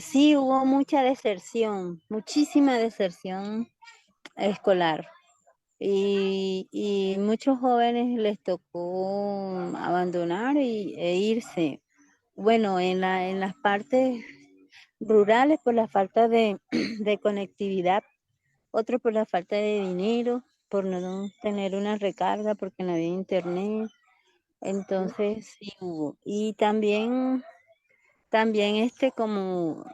Sí, hubo mucha deserción, muchísima deserción escolar. Y muchos jóvenes les tocó abandonar e irse. Bueno, en las partes rurales por la falta de conectividad, otro por la falta de dinero, por no tener una recarga porque no había internet. Entonces sí hubo. Y también como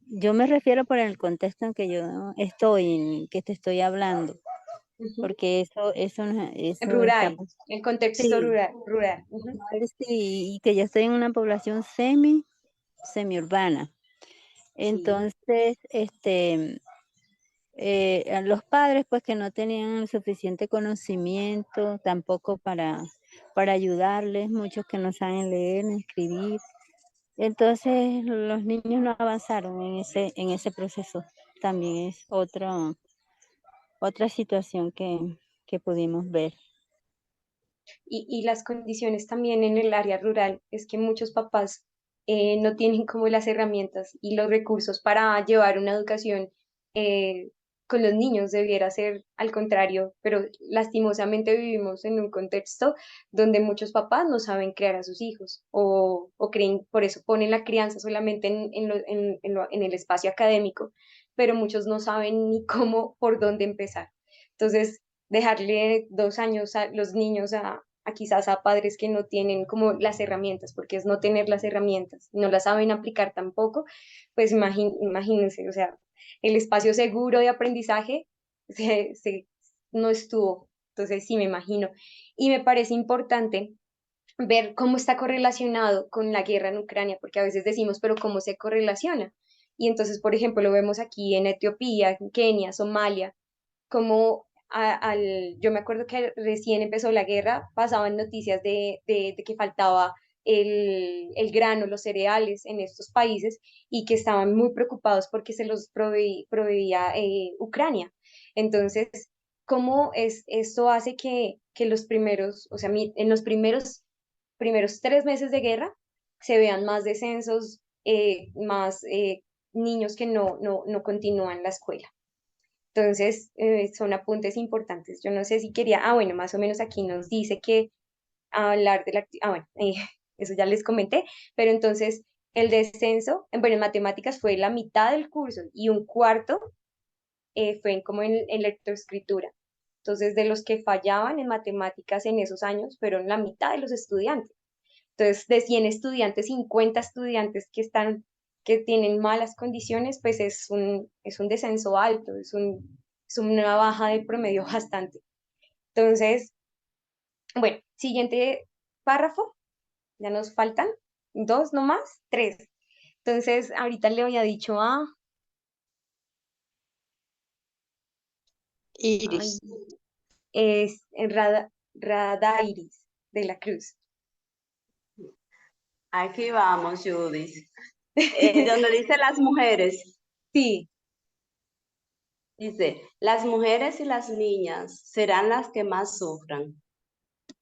yo me refiero por el contexto en que yo estoy, en que te estoy hablando, porque eso está Rural, el contexto sí, rural. sí, y que yo estoy en una población semiurbana. Sí. Entonces, a los padres pues que no tenían el suficiente conocimiento tampoco para ayudarles, muchos que no saben leer ni escribir. Entonces los niños no avanzaron en ese proceso. También es otra situación que pudimos ver. Y las condiciones también en el área rural es que muchos papás no tienen como las herramientas y los recursos para llevar una educación eh, con los niños, debiera ser al contrario, pero lastimosamente vivimos en un contexto donde muchos papás no saben criar a sus hijos o creen, por eso ponen la crianza solamente en el espacio académico, pero muchos no saben ni cómo, por dónde empezar. Entonces, dejarle 2 años a los niños a quizás a padres que no tienen como las herramientas, porque es no tener las herramientas, no las saben aplicar tampoco, pues imagínense, o sea, el espacio seguro de aprendizaje no estuvo, entonces sí me imagino. Y me parece importante ver cómo está correlacionado con la guerra en Ucrania, porque a veces decimos, pero ¿cómo se correlaciona? Y entonces, por ejemplo, lo vemos aquí en Etiopía, en Kenia, Somalia, como yo me acuerdo que recién empezó la guerra, pasaban noticias de que faltaba el grano, los cereales en estos países y que estaban muy preocupados porque se los proveía Ucrania. Entonces, ¿cómo esto hace que los primeros, o sea, en los primeros 3 meses de guerra se vean más descensos, más niños que no continúan la escuela? Entonces, son apuntes importantes. Yo no sé si quería, bueno, más o menos aquí nos dice que hablar de bueno, eso ya les comenté, pero entonces El descenso, bueno, en matemáticas fue la mitad del curso y un cuarto fue como en lectoescritura. Entonces, de los que fallaban en matemáticas en esos años, fueron la mitad de los estudiantes. Entonces, de 100 estudiantes, 50 estudiantes que tienen malas condiciones, pues es un descenso alto, es una baja de promedio bastante. Entonces, bueno, siguiente párrafo, ya nos faltan 2 nomás, 3. Entonces, ahorita le había dicho a... Iris. Es Radairis de la Cruz. Aquí vamos, Judith. Donde dice las mujeres. Sí. Dice, las mujeres y las niñas serán las que más sufran,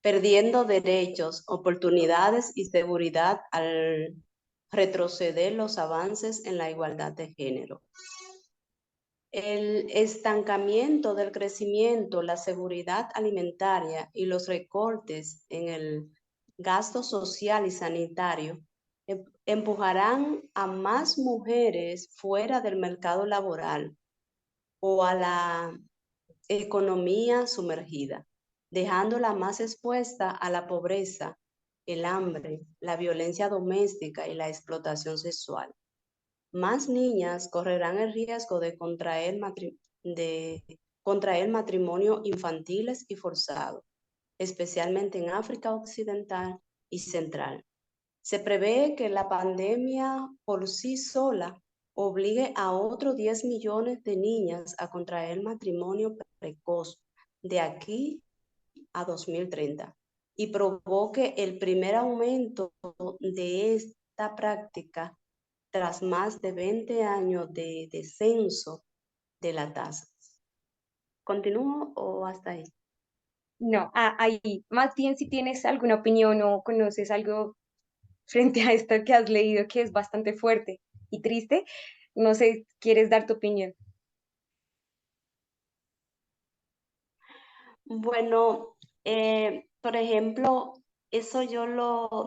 perdiendo derechos, oportunidades y seguridad al retroceder los avances en la igualdad de género. El estancamiento del crecimiento, la seguridad alimentaria y los recortes en el gasto social y sanitario empujarán a más mujeres fuera del mercado laboral o a la economía sumergida, dejándola más expuesta a la pobreza, el hambre, la violencia doméstica y la explotación sexual. Más niñas correrán el riesgo de contraer matrimonio infantiles y forzados, especialmente en África Occidental y Central. Se prevé que la pandemia por sí sola obligue a otros 10 millones de niñas a contraer matrimonio precoz de aquí a 2030 y provoque el primer aumento de esta práctica tras más de 20 años de descenso de la tasa. ¿Continúo o hasta ahí? No, ahí. Más bien si tienes alguna opinión o conoces algo frente a esto que has leído que es bastante fuerte y triste, no sé, ¿quieres dar tu opinión? Bueno, por ejemplo, eso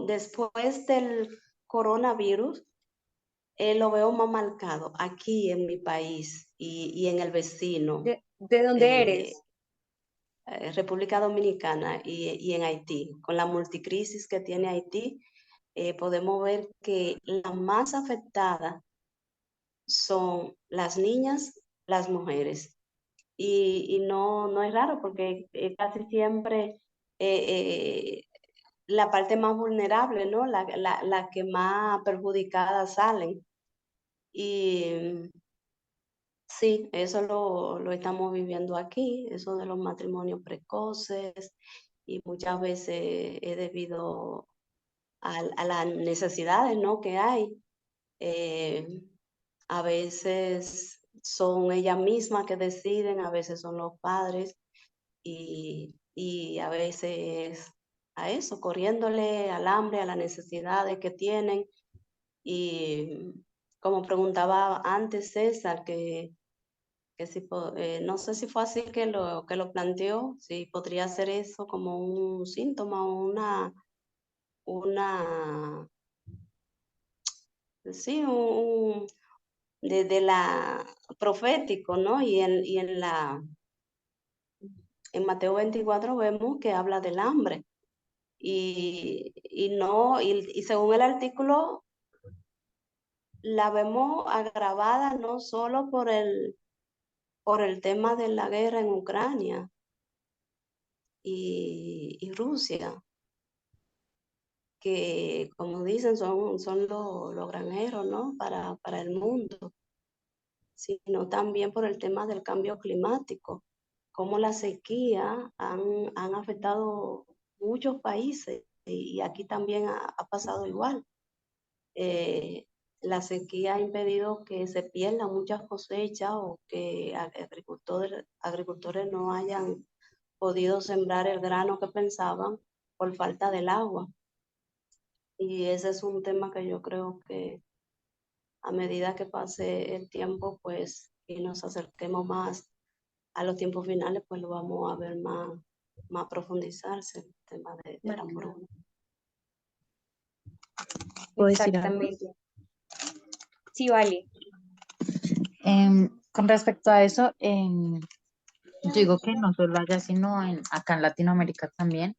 después del coronavirus, lo veo más marcado aquí en mi país y en el vecino. ¿De dónde eres? República Dominicana y en Haití. Con la multicrisis que tiene Haití, podemos ver que las más afectadas son las niñas, las mujeres. Y no es raro porque casi siempre la parte más vulnerable, ¿no? La que más perjudicada salen. Y sí, eso lo estamos viviendo aquí, eso de los matrimonios precoces, y muchas veces es debido a las necesidades, ¿no? que hay. A veces son ellas mismas que deciden, a veces son los padres, y a veces a eso, corriéndole al hambre, a las necesidades que tienen. Y como preguntaba antes César, que si, no sé si fue así que lo planteó, si podría ser eso como un síntoma o una sí, de la profético, ¿no? En Mateo 24 vemos que habla del hambre. Y según el artículo, la vemos agravada no solo por el tema de la guerra en Ucrania y Rusia, que como dicen son los granjeros, ¿no? para el mundo, sino también por el tema del cambio climático, cómo la sequía han afectado muchos países y aquí también ha pasado igual. La sequía ha impedido que se pierdan muchas cosechas o que agricultores no hayan podido sembrar el grano que pensaban por falta del agua. Y ese es un tema que yo creo que a medida que pase el tiempo, pues, y nos acerquemos más a los tiempos finales, pues lo vamos a ver más profundizarse el tema de la hambruna. ¿Puedo decir algo? Exactamente. Sí, vale. Con respecto a eso, yo digo que no solo allá, sino acá en Latinoamérica también,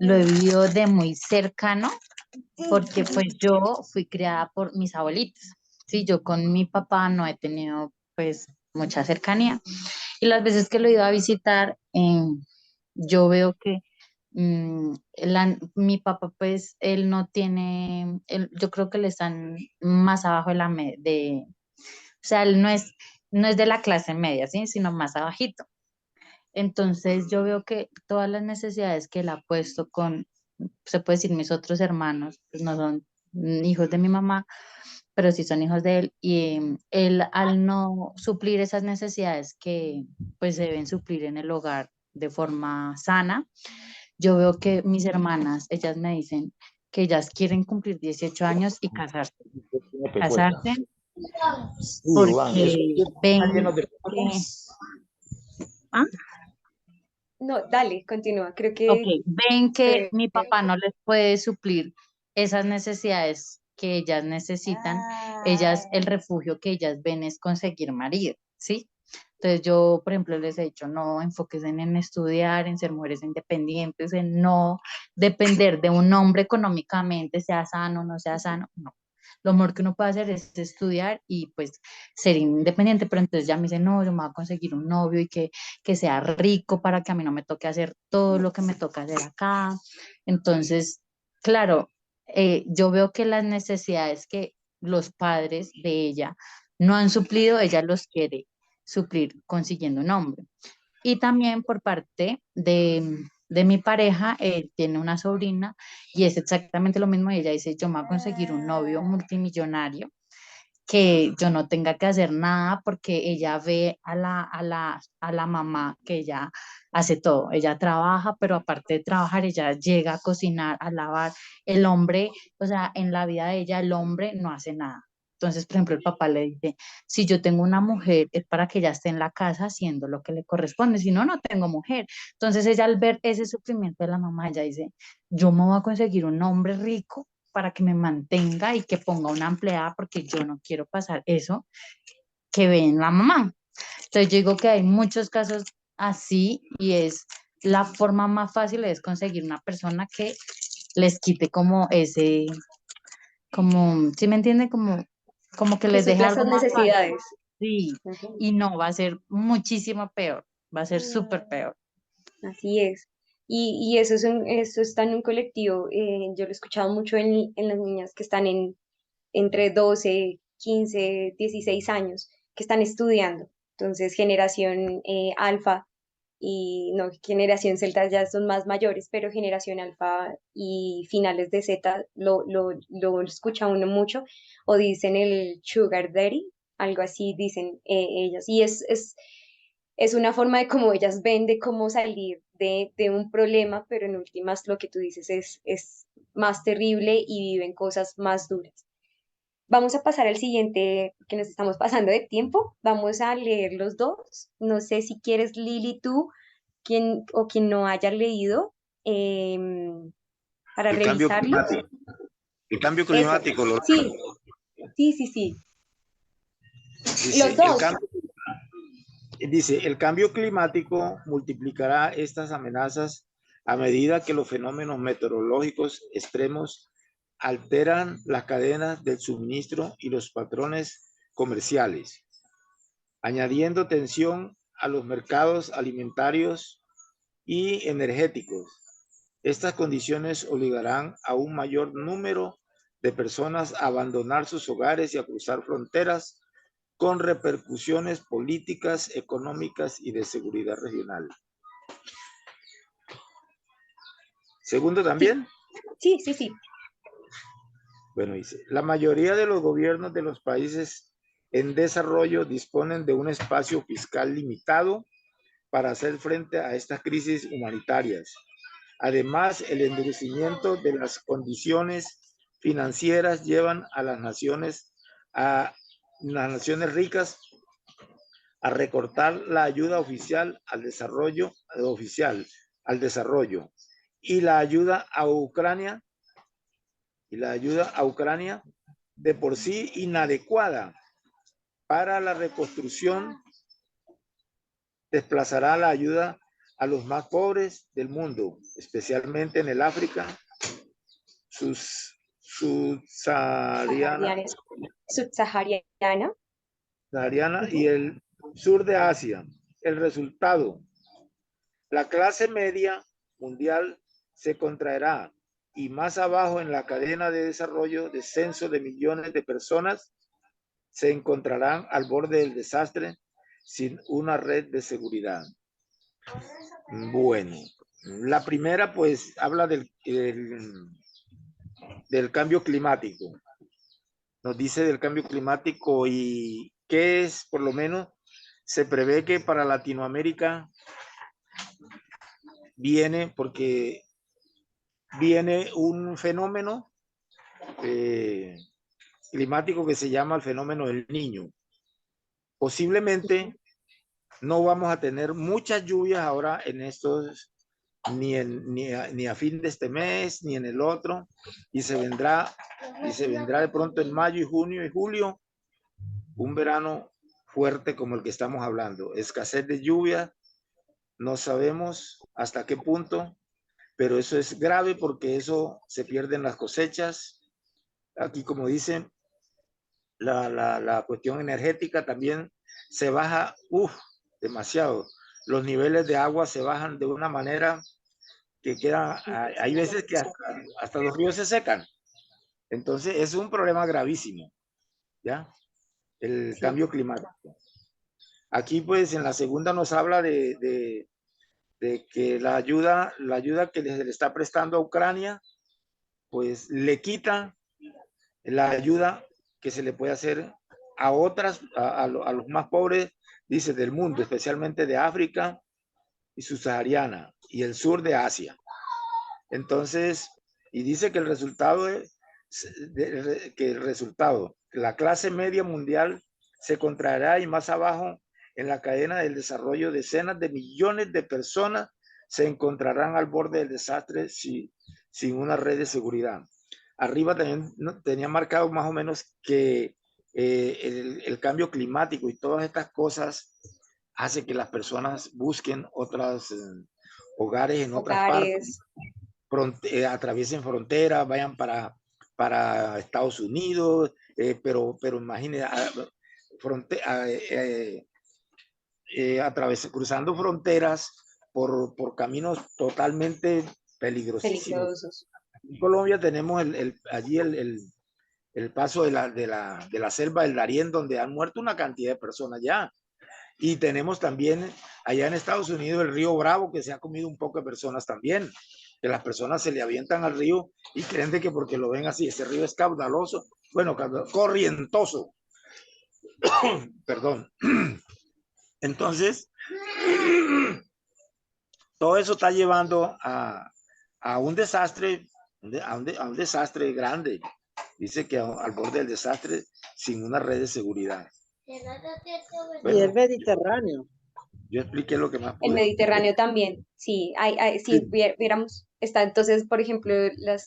lo he vivido de muy cercano, porque pues yo fui criada por mis abuelitos, sí, yo con mi papá no he tenido pues mucha cercanía, y las veces que lo he ido a visitar, yo veo que mi papá pues él no tiene, yo creo que le están más abajo de o sea, él no es de la clase media, ¿sí? Sino más abajito. Entonces yo veo que todas las necesidades que él ha puesto se puede decir, mis otros hermanos, pues no son hijos de mi mamá, pero sí son hijos de él, y él al no suplir esas necesidades que pues se deben suplir en el hogar de forma sana, yo veo que mis hermanas, ellas me dicen que ellas quieren cumplir 18 años y casarse. Casarse Sí, Iván, eso porque ven está lleno de que... problemas. ¿Ah? No, dale, continúa. Creo Ok, que... ven que mi papá no les puede suplir esas necesidades que ellas necesitan, ellas, el refugio que ellas ven es conseguir marido, ¿sí? Entonces yo, por ejemplo, les he dicho, no enfóquense en estudiar, en ser mujeres independientes, en no depender de un hombre económicamente, sea sano o no sea sano, no. Lo mejor que uno puede hacer es estudiar y pues ser independiente, pero entonces ya me dice, no, yo me voy a conseguir un novio y que sea rico para que a mí no me toque hacer todo lo que me toca hacer acá. Entonces, claro, yo veo que las necesidades que los padres de ella no han suplido, ella los quiere suplir consiguiendo un hombre. Y también por parte de mi pareja, él tiene una sobrina y es exactamente lo mismo. Ella dice, yo me voy a conseguir un novio multimillonario que yo no tenga que hacer nada porque ella ve a la mamá que ella hace todo. Ella trabaja, pero aparte de trabajar, ella llega a cocinar, a lavar. El hombre, o sea, en la vida de ella, el hombre no hace nada. Entonces, por ejemplo, el papá le dice, si yo tengo una mujer es para que ella esté en la casa haciendo lo que le corresponde, si no, no tengo mujer. Entonces ella al ver ese sufrimiento de la mamá, ella dice, yo me voy a conseguir un hombre rico para que me mantenga y que ponga una empleada porque yo no quiero pasar eso que ve en la mamá. Entonces yo digo que hay muchos casos así y es la forma más fácil es conseguir una persona que les quite como ese, como, ¿sí me entiende? Como que Que les deje supla algo esas más fácil. necesidades. Sí, Ujú. y no, va a ser muchísimo peor, va a ser súper peor. Así es. Y eso, eso está en un colectivo. Yo lo he escuchado mucho en las niñas que están entre 12 15 16 años, que están estudiando. Entonces, generación alfa y no, generación Z ya son más mayores, pero generación alfa y finales de Z lo escucha uno mucho, o dicen el sugar daddy, algo así dicen ellas. Y es una forma de cómo ellas ven de cómo salir de un problema, pero en últimas lo que tú dices es más terrible y viven cosas más duras. Vamos a pasar al siguiente, que nos estamos pasando de tiempo. Vamos a leer los dos. No sé si quieres, Lili, tú, quien no haya leído, para El cambio revisarlos. climático. El cambio Eso. climático lo Sí, sí. dice, Los dos. el cambio climático multiplicará estas amenazas a medida que los fenómenos meteorológicos extremos alteran las cadenas del suministro y los patrones comerciales, añadiendo tensión a los mercados alimentarios y energéticos. Estas condiciones obligarán a un mayor número de personas a abandonar sus hogares y a cruzar fronteras con repercusiones políticas, económicas y de seguridad regional. Segundo también. Sí. Bueno, dice, la mayoría de los gobiernos de los países en desarrollo disponen de un espacio fiscal limitado para hacer frente a estas crisis humanitarias. Además, el endurecimiento de las condiciones financieras llevan a las naciones ricas a recortar la ayuda oficial al desarrollo, y la ayuda a Ucrania de por sí inadecuada para la reconstrucción, desplazará la ayuda a los más pobres del mundo, especialmente en el África subsahariana y el sur de Asia. El resultado: la clase media mundial se contraerá y más abajo en la cadena de desarrollo, descenso de millones de personas se encontrarán al borde del desastre sin una red de seguridad. Bueno, la primera pues habla del cambio climático. Nos dice del cambio climático y qué es, por lo menos, se prevé que para Latinoamérica viene, porque viene un fenómeno climático que se llama el fenómeno del Niño. Posiblemente no vamos a tener muchas lluvias ahora en estos, ni a fin de este mes, ni en el otro, y se vendrá de pronto en mayo y junio y julio un verano fuerte como el que estamos hablando. Escasez de lluvia, no sabemos hasta qué punto, pero eso es grave porque eso se pierden las cosechas. Aquí, como dicen, la cuestión energética también se baja, demasiado. Los niveles de agua se bajan de una manera que queda, hay veces que hasta los ríos se secan. Entonces es un problema gravísimo, ¿ya? El cambio climático. Aquí pues en la segunda nos habla de que la ayuda que le está prestando a Ucrania, pues le quita la ayuda que se le puede hacer a otras, a los más pobres, dice, del mundo, especialmente de África y subsahariana y el sur de Asia. Entonces, y dice que el resultado la clase media mundial se contraerá y más abajo en la cadena del desarrollo decenas de millones de personas se encontrarán al borde del desastre sin una red de seguridad. Arriba también tenía marcado más o menos que el cambio climático y todas estas cosas hace que las personas busquen otros hogares en otras partes, atraviesen fronteras, vayan para Estados Unidos, pero imagínense, cruzando fronteras por caminos totalmente peligrosísimos. En Colombia tenemos allí el paso de la selva del Darién, donde han muerto una cantidad de personas ya. Y tenemos también allá en Estados Unidos el río Bravo, que se ha comido un poco de personas también, que las personas se le avientan al río y creen de que porque lo ven así, ese río es caudaloso, bueno, corrientoso. Perdón. Entonces, todo eso está llevando a un desastre, a un desastre grande. Dice que al borde del desastre sin una red de seguridad. Bueno, y el Mediterráneo. Yo expliqué lo que más pude. El Mediterráneo también, sí, sí. Viéramos, está entonces, por ejemplo,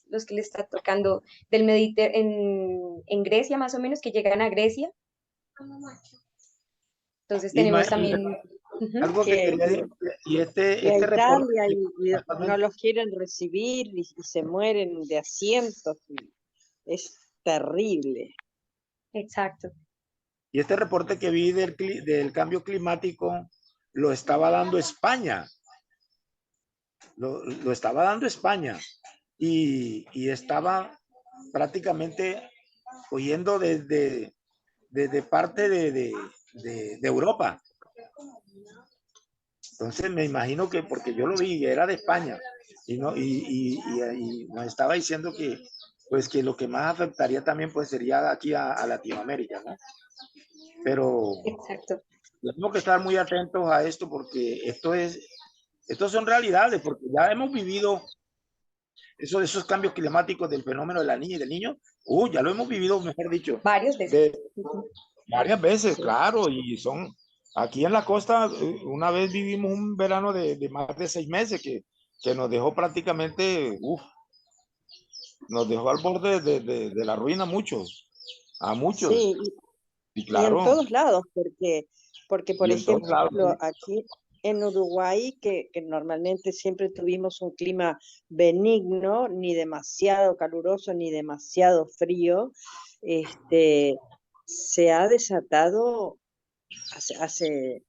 los que le está tocando del Mediterráneo en Grecia, más o menos, que llegan a Grecia. Entonces tenemos también... Algo que quería decir, y este Italia y no los quieren recibir y se mueren de asientos. Es terrible. Exacto. Y este reporte que vi del cambio climático lo estaba dando España. Lo estaba dando España. Y estaba prácticamente oyendo desde parte de Europa. Entonces me imagino que, porque yo lo vi, era de España. Y nos estaba diciendo que pues que lo que más afectaría también pues sería aquí a Latinoamérica, ¿no? Pero exacto, tenemos que estar muy atentos a esto porque estos son realidades, porque ya hemos vivido esos cambios climáticos del fenómeno de la niña y del niño, ya lo hemos vivido, mejor dicho. Varias veces. Varias veces, claro, y son, aquí en la costa, una vez vivimos un verano de más de 6 meses que nos dejó prácticamente, nos dejó al borde de la ruina muchos. A muchos. Sí, Y y en claro, todos lados, porque por y en todos lados. ejemplo, aquí en Uruguay, que normalmente siempre tuvimos un clima benigno, ni demasiado caluroso ni demasiado frío, se ha desatado hace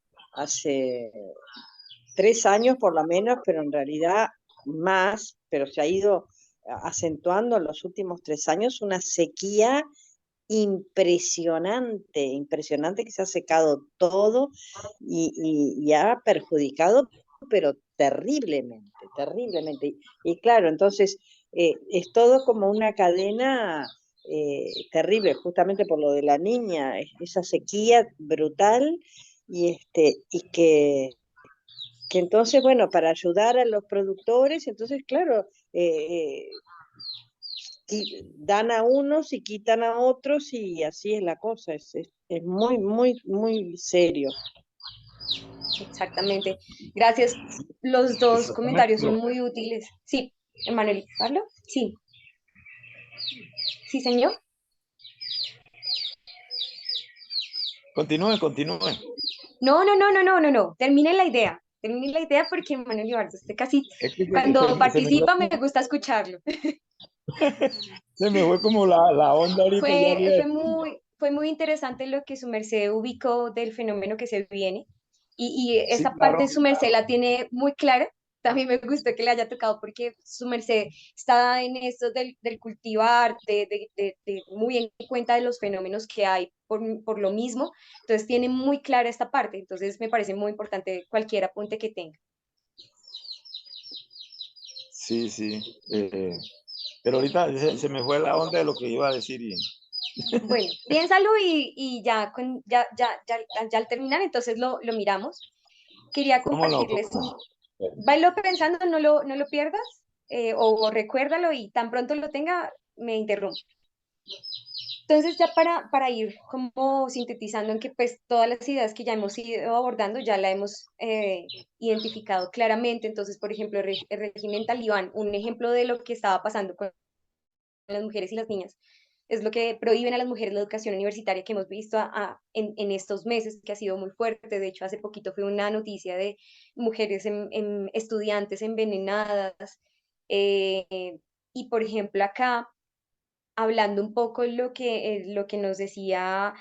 3 años por lo menos, pero en realidad más, pero se ha ido acentuando en los últimos 3 años una sequía impresionante, impresionante, que se ha secado todo y ha perjudicado, pero terriblemente, terriblemente. Y claro, entonces es todo como una cadena terrible, justamente por lo de la niña, esa sequía brutal y que entonces, bueno, para ayudar a los productores, entonces, claro, dan a unos y quitan a otros y así es la cosa, es muy, muy, muy serio. Exactamente. Gracias. Los dos Exactamente. comentarios son muy útiles. Sí, Emanuel, ¿Pablo? Sí. Sí, señor. Continúe, continúe. No. Termine la idea. Termine la idea porque Emanuel Ibarzo, usted casi, Es que cuando se me fue, participa me gusta escucharlo. se me fue como la onda ahorita, ya Fue, había. fue muy interesante lo que su merced ubicó del fenómeno que se viene y Sí, esa claro. parte su merced la tiene muy clara. También me gustó que le haya tocado porque su merced está en esto del cultivar, de muy en cuenta de los fenómenos que hay por lo mismo. Entonces tiene muy clara esta parte. Entonces me parece muy importante cualquier apunte que tenga. Sí, sí. Pero ahorita se me fue la onda de lo que iba a decir. Bueno, piénsalo y ya, ya al terminar, entonces lo miramos. Quería ¿Cómo no? compartirles váyalo pensando, no lo pierdas, o recuérdalo y tan pronto lo tenga, me interrumpe. Entonces, ya para ir como sintetizando en que pues todas las ideas que ya hemos ido abordando ya la hemos identificado claramente. Entonces, por ejemplo, el régimen talibán, un ejemplo de lo que estaba pasando con las mujeres y las niñas, es lo que prohíben a las mujeres la educación universitaria que hemos visto en estos meses, que ha sido muy fuerte. De hecho, hace poquito fue una noticia de mujeres estudiantes envenenadas. Y, por ejemplo, acá, hablando un poco lo que nos decía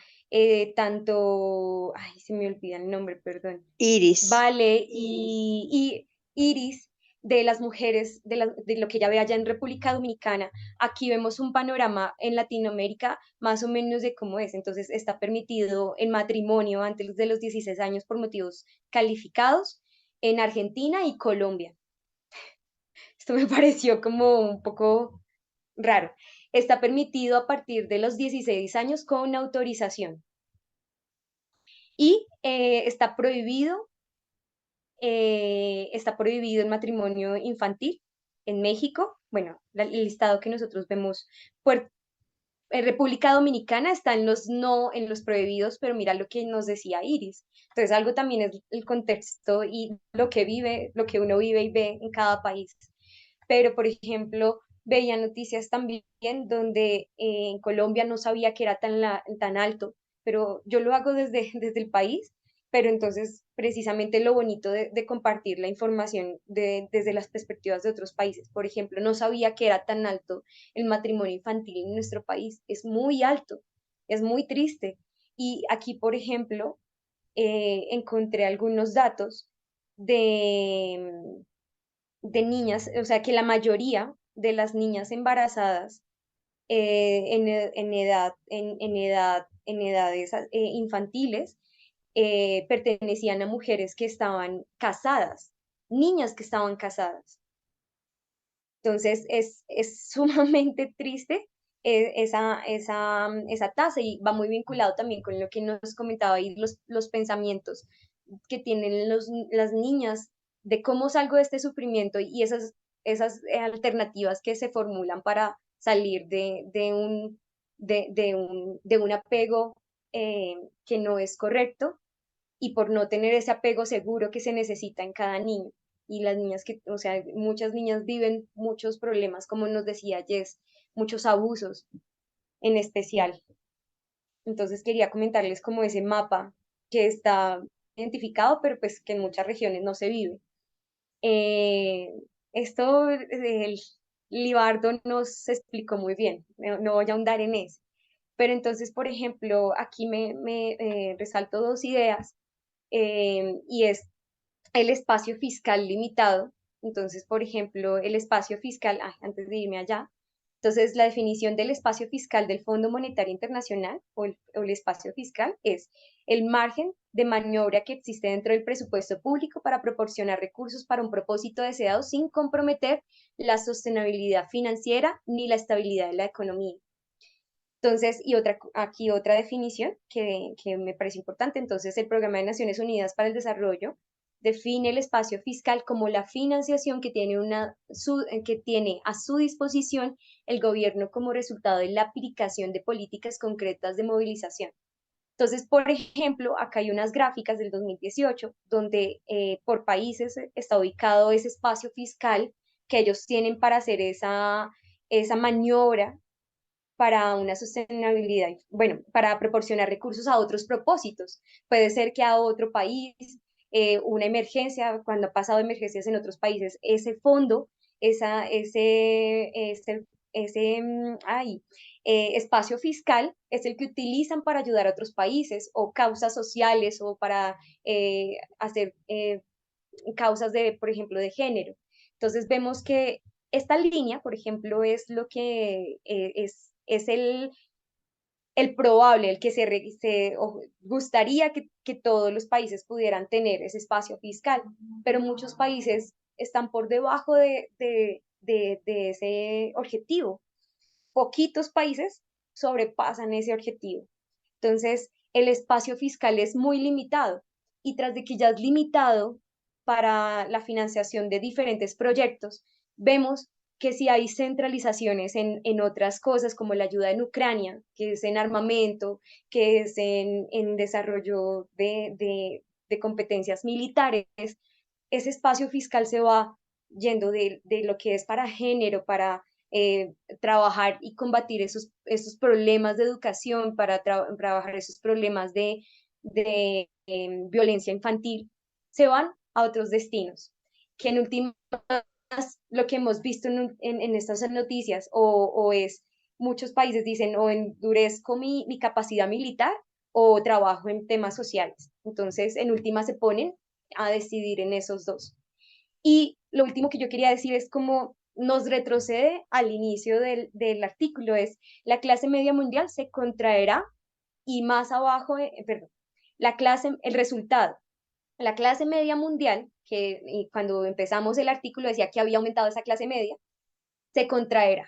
tanto, ay, se me olvida el nombre, perdón. Iris. Vale, y Iris, de las mujeres, de lo que ya ve allá en República Dominicana, aquí vemos un panorama en Latinoamérica más o menos de cómo es. Entonces, está permitido el matrimonio antes de los 16 años por motivos calificados en Argentina y Colombia. Esto me pareció como un poco raro. Está permitido a partir de los 16 años con autorización. Y está prohibido el matrimonio infantil en México. Bueno, el listado que nosotros vemos, República Dominicana está en los no, en los prohibidos, pero mira lo que nos decía Iris. Entonces, algo también es el contexto y lo que vive, lo que uno vive y ve en cada país. Pero, por ejemplo, veía noticias también donde en Colombia no sabía que era tan alto, pero yo lo hago desde el país, pero entonces precisamente lo bonito de compartir la información desde las perspectivas de otros países. Por ejemplo, no sabía que era tan alto el matrimonio infantil en nuestro país. Es muy alto, es muy triste. Y aquí, por ejemplo, encontré algunos datos de, de niñas, o sea, que la mayoría de las niñas embarazadas en edades infantiles pertenecían a mujeres que estaban casadas, niñas que estaban casadas. Entonces es sumamente triste esa tasa y va muy vinculado también con lo que nos comentaba ahí, los pensamientos que tienen las niñas de cómo salgo de este sufrimiento y esas alternativas que se formulan para salir de un apego que no es correcto y por no tener ese apego seguro que se necesita en cada niño. Y las niñas o sea, muchas niñas viven muchos problemas, como nos decía Jess, muchos abusos en especial. Entonces quería comentarles como ese mapa que está identificado, pero pues que en muchas regiones no se vive. Eh, Esto el Libardo nos explicó muy bien, no voy a ahondar en eso. Pero entonces, por ejemplo, aquí me resalto dos ideas, y es el espacio fiscal limitado. Entonces, por ejemplo, el espacio fiscal, antes de irme allá, entonces la definición del espacio fiscal del Fondo Monetario Internacional o el espacio fiscal es el margen de maniobra que existe dentro del presupuesto público para proporcionar recursos para un propósito deseado sin comprometer la sostenibilidad financiera ni la estabilidad de la economía. Entonces, aquí otra definición que me parece importante. Entonces, el Programa de Naciones Unidas para el Desarrollo define el espacio fiscal como la financiación que que tiene a su disposición el gobierno como resultado de la aplicación de políticas concretas de movilización. Entonces, por ejemplo, acá hay unas gráficas del 2018 donde por países está ubicado ese espacio fiscal que ellos tienen para hacer esa maniobra para una sostenibilidad, bueno, para proporcionar recursos a otros propósitos. Puede ser que a otro país, una emergencia, cuando ha pasado emergencias en otros países, ese fondo, espacio fiscal es el que utilizan para ayudar a otros países o causas sociales o para hacer causas de, por ejemplo, de género. Entonces vemos que esta línea, por ejemplo, es lo que es el probable, el que gustaría que todos los países pudieran tener ese espacio fiscal, pero muchos países están por debajo de ese objetivo. Poquitos países sobrepasan ese objetivo. Entonces, el espacio fiscal es muy limitado y tras de que ya es limitado para la financiación de diferentes proyectos, vemos que si hay centralizaciones en otras cosas como la ayuda en Ucrania, que es en armamento, que es en desarrollo de competencias militares, ese espacio fiscal se va yendo de lo que es para género, para trabajar y combatir esos problemas de educación, para trabajar esos problemas de violencia infantil, se van a otros destinos, que en últimas lo que hemos visto en estas noticias o es muchos países dicen o endurezco mi capacidad militar o trabajo en temas sociales. Entonces, en última se ponen a decidir en esos dos. Y lo último que yo quería decir es como nos retrocede al inicio del artículo, es la clase media mundial se contraerá y más abajo, perdón, el resultado, la clase media mundial, y cuando empezamos el artículo decía que había aumentado esa clase media, se contraerá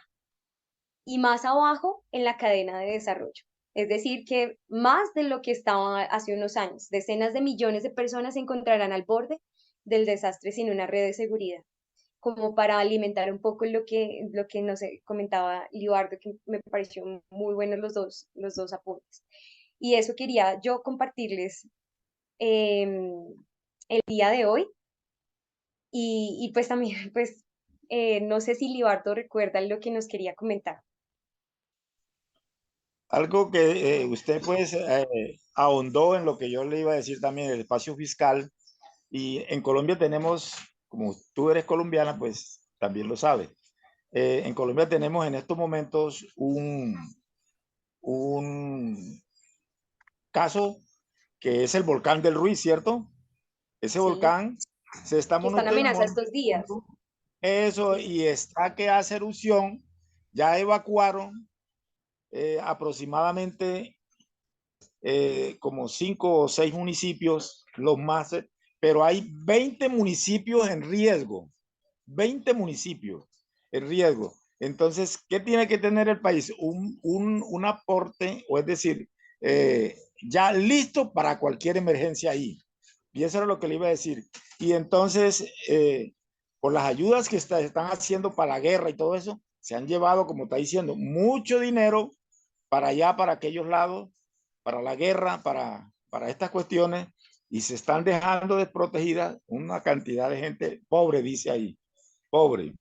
y más abajo en la cadena de desarrollo. Es decir, que más de lo que estaba hace unos años, decenas de millones de personas se encontrarán al borde del desastre sin una red de seguridad, como para alimentar un poco lo que nos comentaba Libardo, que me pareció muy buenos los dos apuntes. Y eso quería yo compartirles el día de hoy. Y pues también, pues, no sé si Libardo recuerda lo que nos quería comentar. Algo que usted pues ahondó en lo que yo le iba a decir también, el espacio fiscal. Y en Colombia tenemos, como tú eres colombiana, pues también lo sabes. En Colombia tenemos en estos momentos un caso que es el volcán del Ruiz, ¿cierto? Ese Sí, volcán se está que está en amenaza estos días. Eso, y está que hace erupción. Ya evacuaron aproximadamente como 5 o 6 municipios, los más, pero hay 20 municipios en riesgo. 20 municipios en riesgo. Entonces, ¿qué tiene que tener el país? Un aporte, o es decir, ya listo para cualquier emergencia ahí. Y eso era lo que le iba a decir. Y entonces, por las ayudas que están haciendo para la guerra y todo eso, se han llevado, como está diciendo, mucho dinero para allá, para aquellos lados, para la guerra, para estas cuestiones, y se están dejando desprotegidas una cantidad de gente pobre, dice ahí, pobre.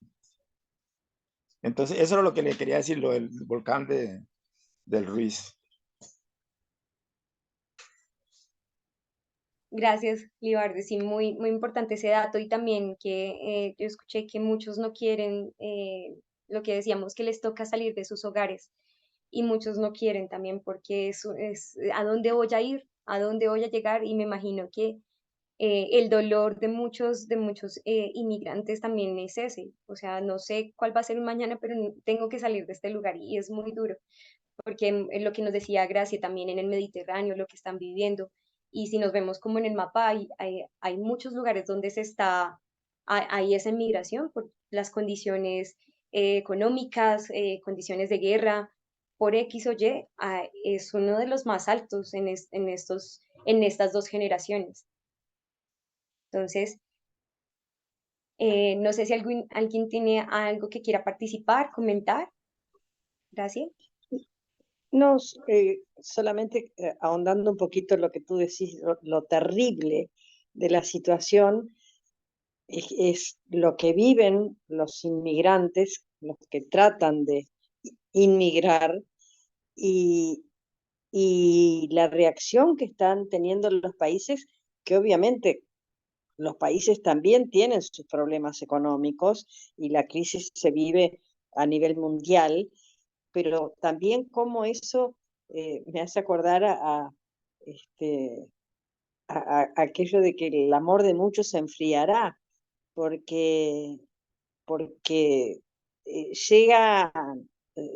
Entonces, eso es lo que le quería decir, lo del volcán del Ruiz. Gracias, Libarde. Sí, muy, muy importante ese dato y también que yo escuché que muchos no quieren, lo que decíamos, que les toca salir de sus hogares y muchos no quieren también porque es ¿a dónde voy a ir? ¿A dónde voy a llegar? Y me imagino que el dolor de muchos inmigrantes también es ese. O sea, no sé cuál va a ser un mañana, pero tengo que salir de este lugar y es muy duro porque es lo que nos decía Gracia también en el Mediterráneo, lo que están viviendo. Y si nos vemos como en el mapa, hay muchos lugares donde hay esa inmigración por las condiciones económicas, condiciones de guerra, por X o Y, es uno de los más altos en estas dos generaciones. Entonces, no sé si alguien tiene algo que quiera participar, comentar. Gracias. No, solamente ahondando un poquito en lo que tú decís, lo terrible de la situación es lo que viven los inmigrantes, los que tratan de inmigrar y, y la reacción que están teniendo los países, que obviamente los países también tienen sus problemas económicos y la crisis se vive a nivel mundial, pero también cómo eso me hace acordar este, a aquello de que el amor de muchos se enfriará, porque, porque llega,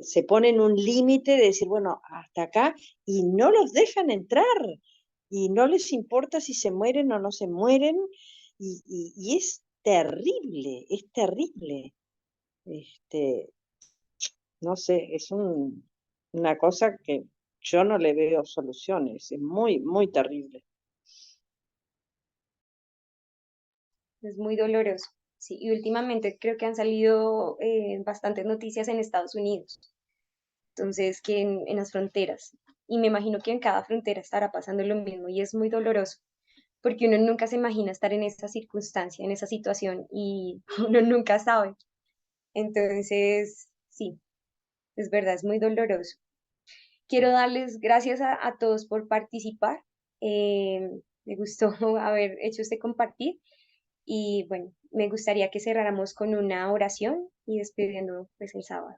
se ponen un límite de decir, bueno, hasta acá, y no los dejan entrar, y no les importa si se mueren o no se mueren, y es terrible, es terrible. No sé, es una cosa que yo no le veo soluciones, es muy, muy terrible. Es muy doloroso. Sí, y últimamente creo que han salido bastantes noticias en Estados Unidos, entonces que en las fronteras, y me imagino que en cada frontera estará pasando lo mismo y es muy doloroso, porque uno nunca se imagina estar en esa circunstancia, en esa situación y uno nunca sabe. Entonces, sí, es verdad, es muy doloroso. Quiero darles gracias a todos por participar. Me gustó haber hecho este compartir. Y bueno, me gustaría que cerráramos con una oración y despidiendo pues el sábado.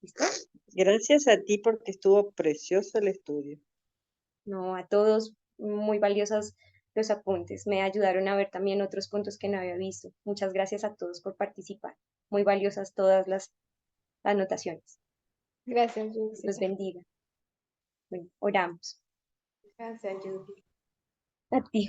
¿Listo? Gracias a ti porque estuvo precioso el estudio. No, a todos muy valiosos los apuntes. Me ayudaron a ver también otros puntos que no había visto. Muchas gracias a todos por participar. Muy valiosas todas las anotaciones. Gracias, Los bendiga. Bueno, oramos. Gracias, Judy. A ti,